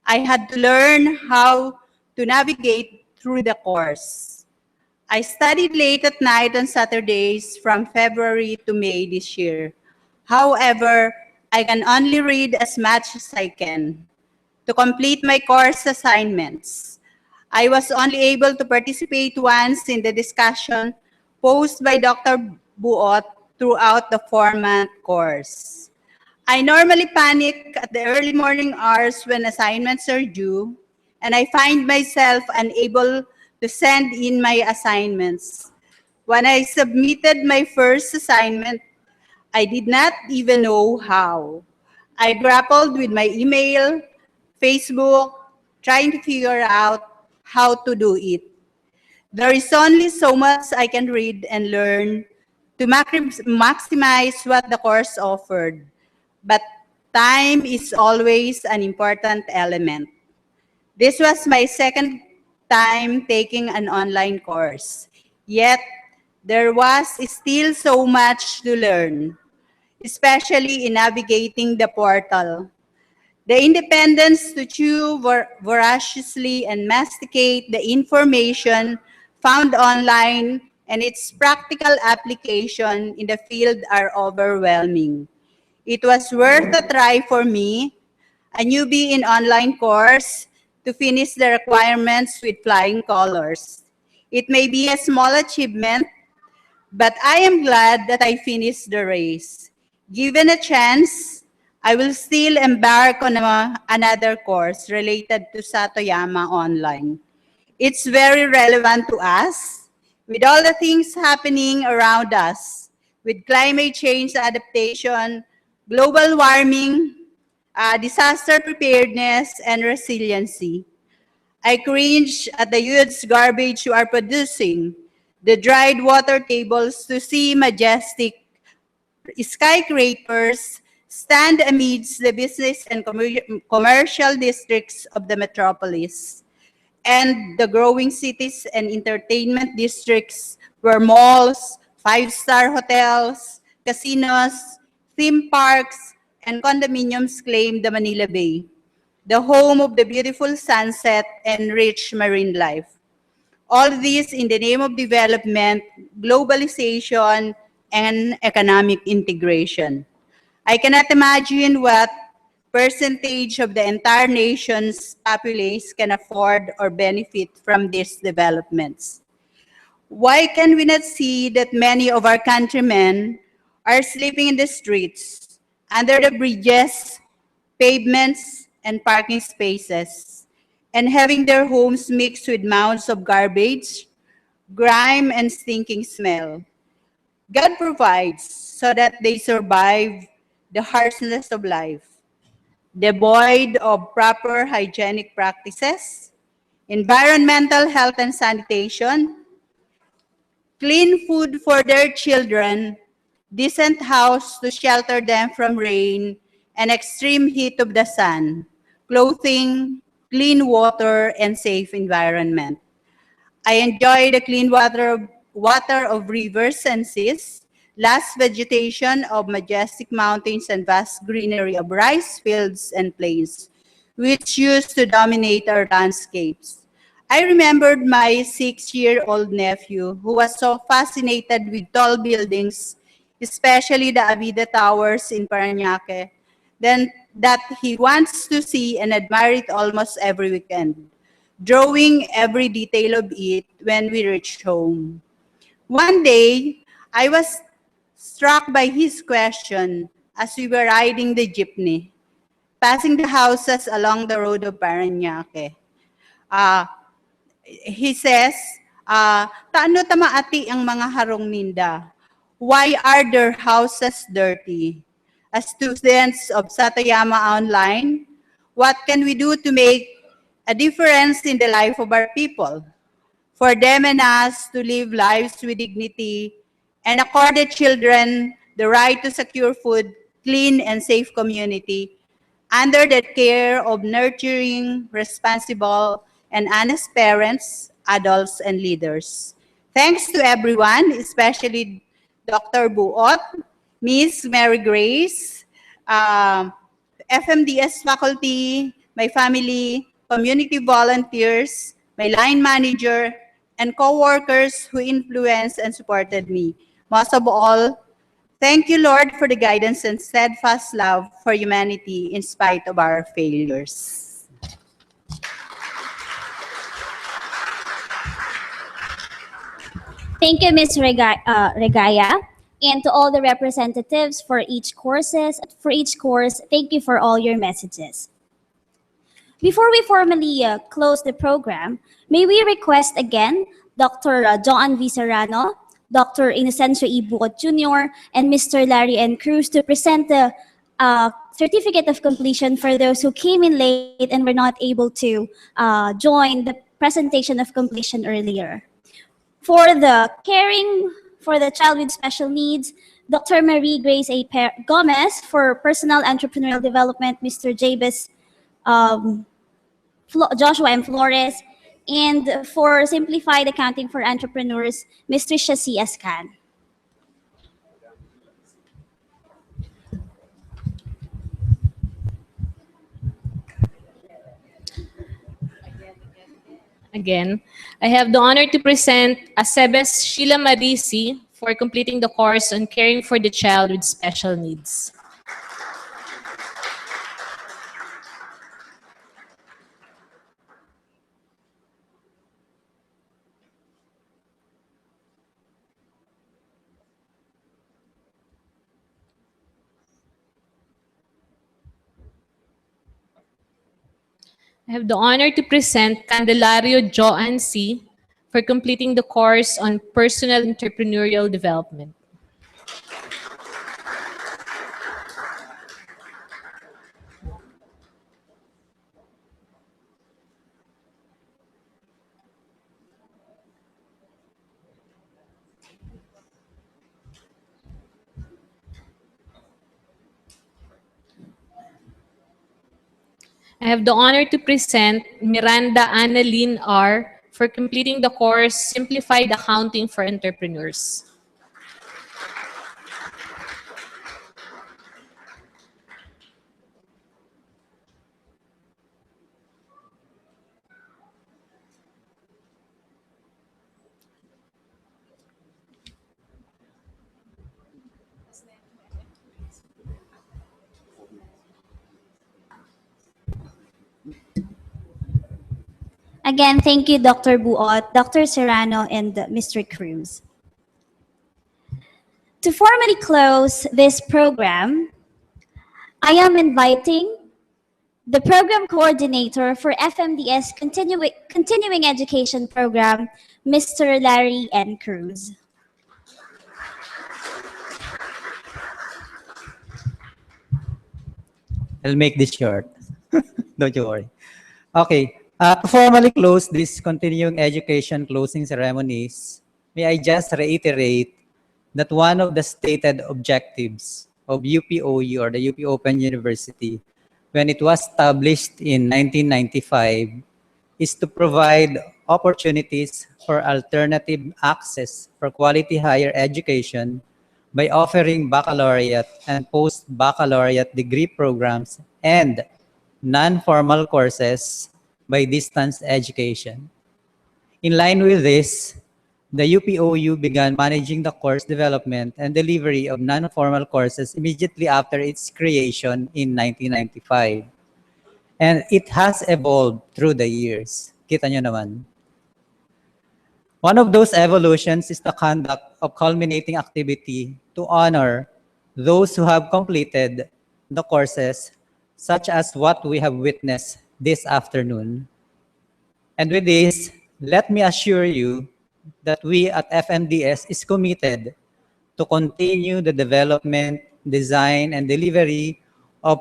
I had to learn how to navigate through the course. I studied late at night on Saturdays from February to May this year. However, I can only read as much as I can to complete my course assignments. I was only able to participate once in the discussion posed by Dr. Buot throughout the 4-month course. I normally panic at the early morning hours when assignments are due, and I find myself unable to send in my assignments. When I submitted my first assignment, I did not even know how. I grappled with my email, Facebook, trying to figure out how to do it. There is only so much I can read and learn to maximize what the course offered. But time is always an important element. This was my second time taking an online course. Yet, there was still so much to learn, especially in navigating the portal. The independence to chew voraciously and masticate the information found online and its practical application in the field are overwhelming. It was worth a try for me, a newbie in online course, to finish the requirements with flying colors. It may be a small achievement, but I am glad that I finished the race. Given a chance, I will still embark on another course related to Satoyama Online. It's very relevant to us, with all the things happening around us, with climate change adaptation, global warming, disaster preparedness, and resiliency. I cringe at the huge garbage you are producing, the dried water tables to see majestic skyscrapers stand amidst the business and commercial districts of the metropolis, and the growing cities and entertainment districts where malls, five-star hotels, casinos, theme parks, and condominiums claim the Manila Bay, the home of the beautiful sunset and rich marine life. All this in the name of development, globalization, and economic integration. I cannot imagine what percentage of the entire nation's populace can afford or benefit from these developments. Why can we not see that many of our countrymen are sleeping in the streets, under the bridges, pavements, and parking spaces, and having their homes mixed with mounds of garbage, grime, and stinking smell? God provides so that they survive the harshness of life, devoid of proper hygienic practices, environmental health and sanitation, clean food for their children, decent house to shelter them from rain and extreme heat of the sun, clothing, clean water, and safe environment. I enjoy the clean water of rivers and seas, lush vegetation of majestic mountains and vast greenery of rice fields and plains, which used to dominate our landscapes. I remembered my 6-year-old nephew who was so fascinated with tall buildings, especially the Avida Towers in Parañaque, then that he wants to see and admire it almost every weekend, drawing every detail of it when we reached home. One day, I was struck by his question as we were riding the jeepney, passing the houses along the road of Parañaque. Uh, he says, taano tamaati ang mga harong ninda? Why are their houses dirty? As students of Satayama Online, what can we do to make a difference in the life of our people? For them and us to live lives with dignity and accord the children the right to secure food, clean and safe community under the care of nurturing, responsible, and honest parents, adults, and leaders. Thanks to everyone, especially Dr. Buot, Miss Mary Grace, FMDS faculty, my family, community volunteers, my line manager, and co-workers who influenced and supported me. Most of all, thank you, Lord, for the guidance and steadfast love for humanity in spite of our failures. Thank you, Ms. Regaya, and to all the representatives for each course. Thank you for all your messages. Before we formally close the program, may we request again Dr. Joan V. Serrano, Dr. Inocencio E. Buot Jr., and Mr. Larry N. Cruz to present the certificate of completion for those who came in late and were not able to join the presentation of completion earlier. For the caring for the child with special needs, Dr. Marie Grace A. Gomez. For personal entrepreneurial development, Mr. Jabez Joshua M. Flores. And for simplified accounting for entrepreneurs, Mr. Shasi Ascan. Again, I have the honor to present Acebes Sheila Marisi for completing the course on caring for the child with special needs. I have the honor to present Candelario Joan C. for completing the course on personal entrepreneurial development. I have the honor to present Miranda Annalyn R. for completing the course Simplified Accounting for Entrepreneurs. Again, thank you, Dr. Buot, Dr. Serrano, and Mr. Cruz. To formally close this program, I am inviting the program coordinator for FMDS Continuing Education Program, Mr. Larry N. Cruz. I'll make this short. Don't you worry. Okay. To formally close this continuing education closing ceremonies, may I just reiterate that one of the stated objectives of UPOU or the UP Open University when it was established in 1995 is to provide opportunities for alternative access for quality higher education by offering baccalaureate and post-baccalaureate degree programs and non-formal courses by distance education. In line with this, the UPOU began managing the course development and delivery of non-formal courses immediately after its creation in 1995. And it has evolved through the years. Kita nyo naman. One of those evolutions is the conduct of culminating activity to honor those who have completed the courses, such as what we have witnessed this afternoon. And with this, let me assure you that we at FMDS is committed to continue the development, design, and delivery of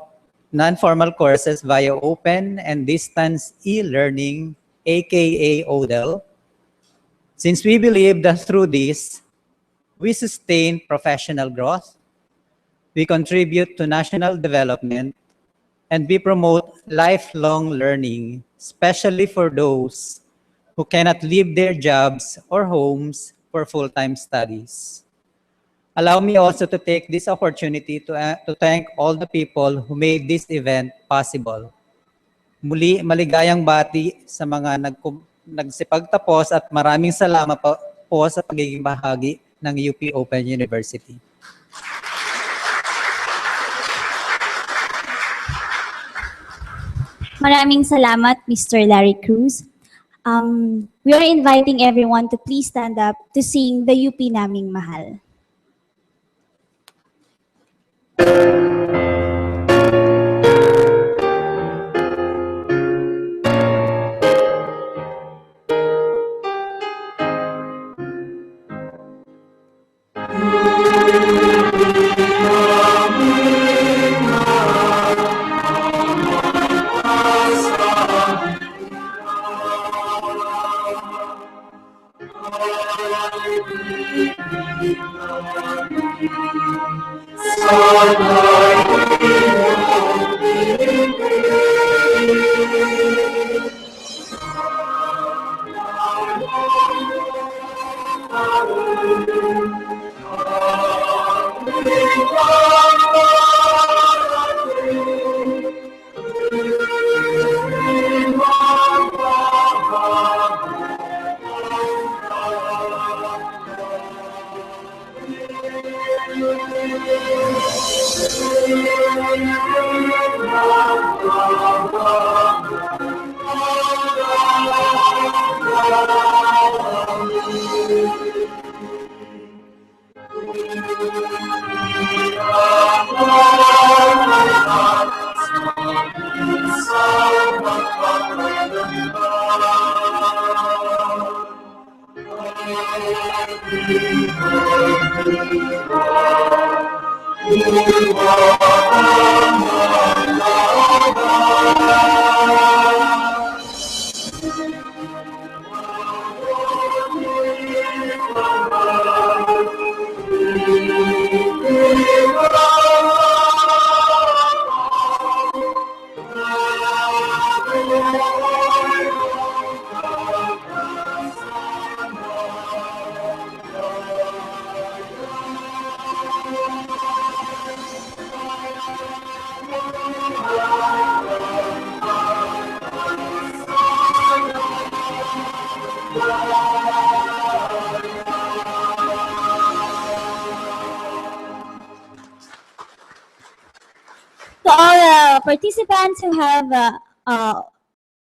non-formal courses via open and distance e-learning, aka ODEL, since we believe that through this, we sustain professional growth, we contribute to national development, and we promote lifelong learning, especially for those who cannot leave their jobs or homes for full-time studies. Allow me also to take this opportunity to thank all the people who made this event possible. Muli, maligayang bati sa mga nagsipagtapos at maraming salamat po sa pagiging bahagi ng UP Open University. Maraming salamat, Mr. Larry Cruz. We are inviting everyone to please stand up to sing the UP Naming Mahal. To all participants who have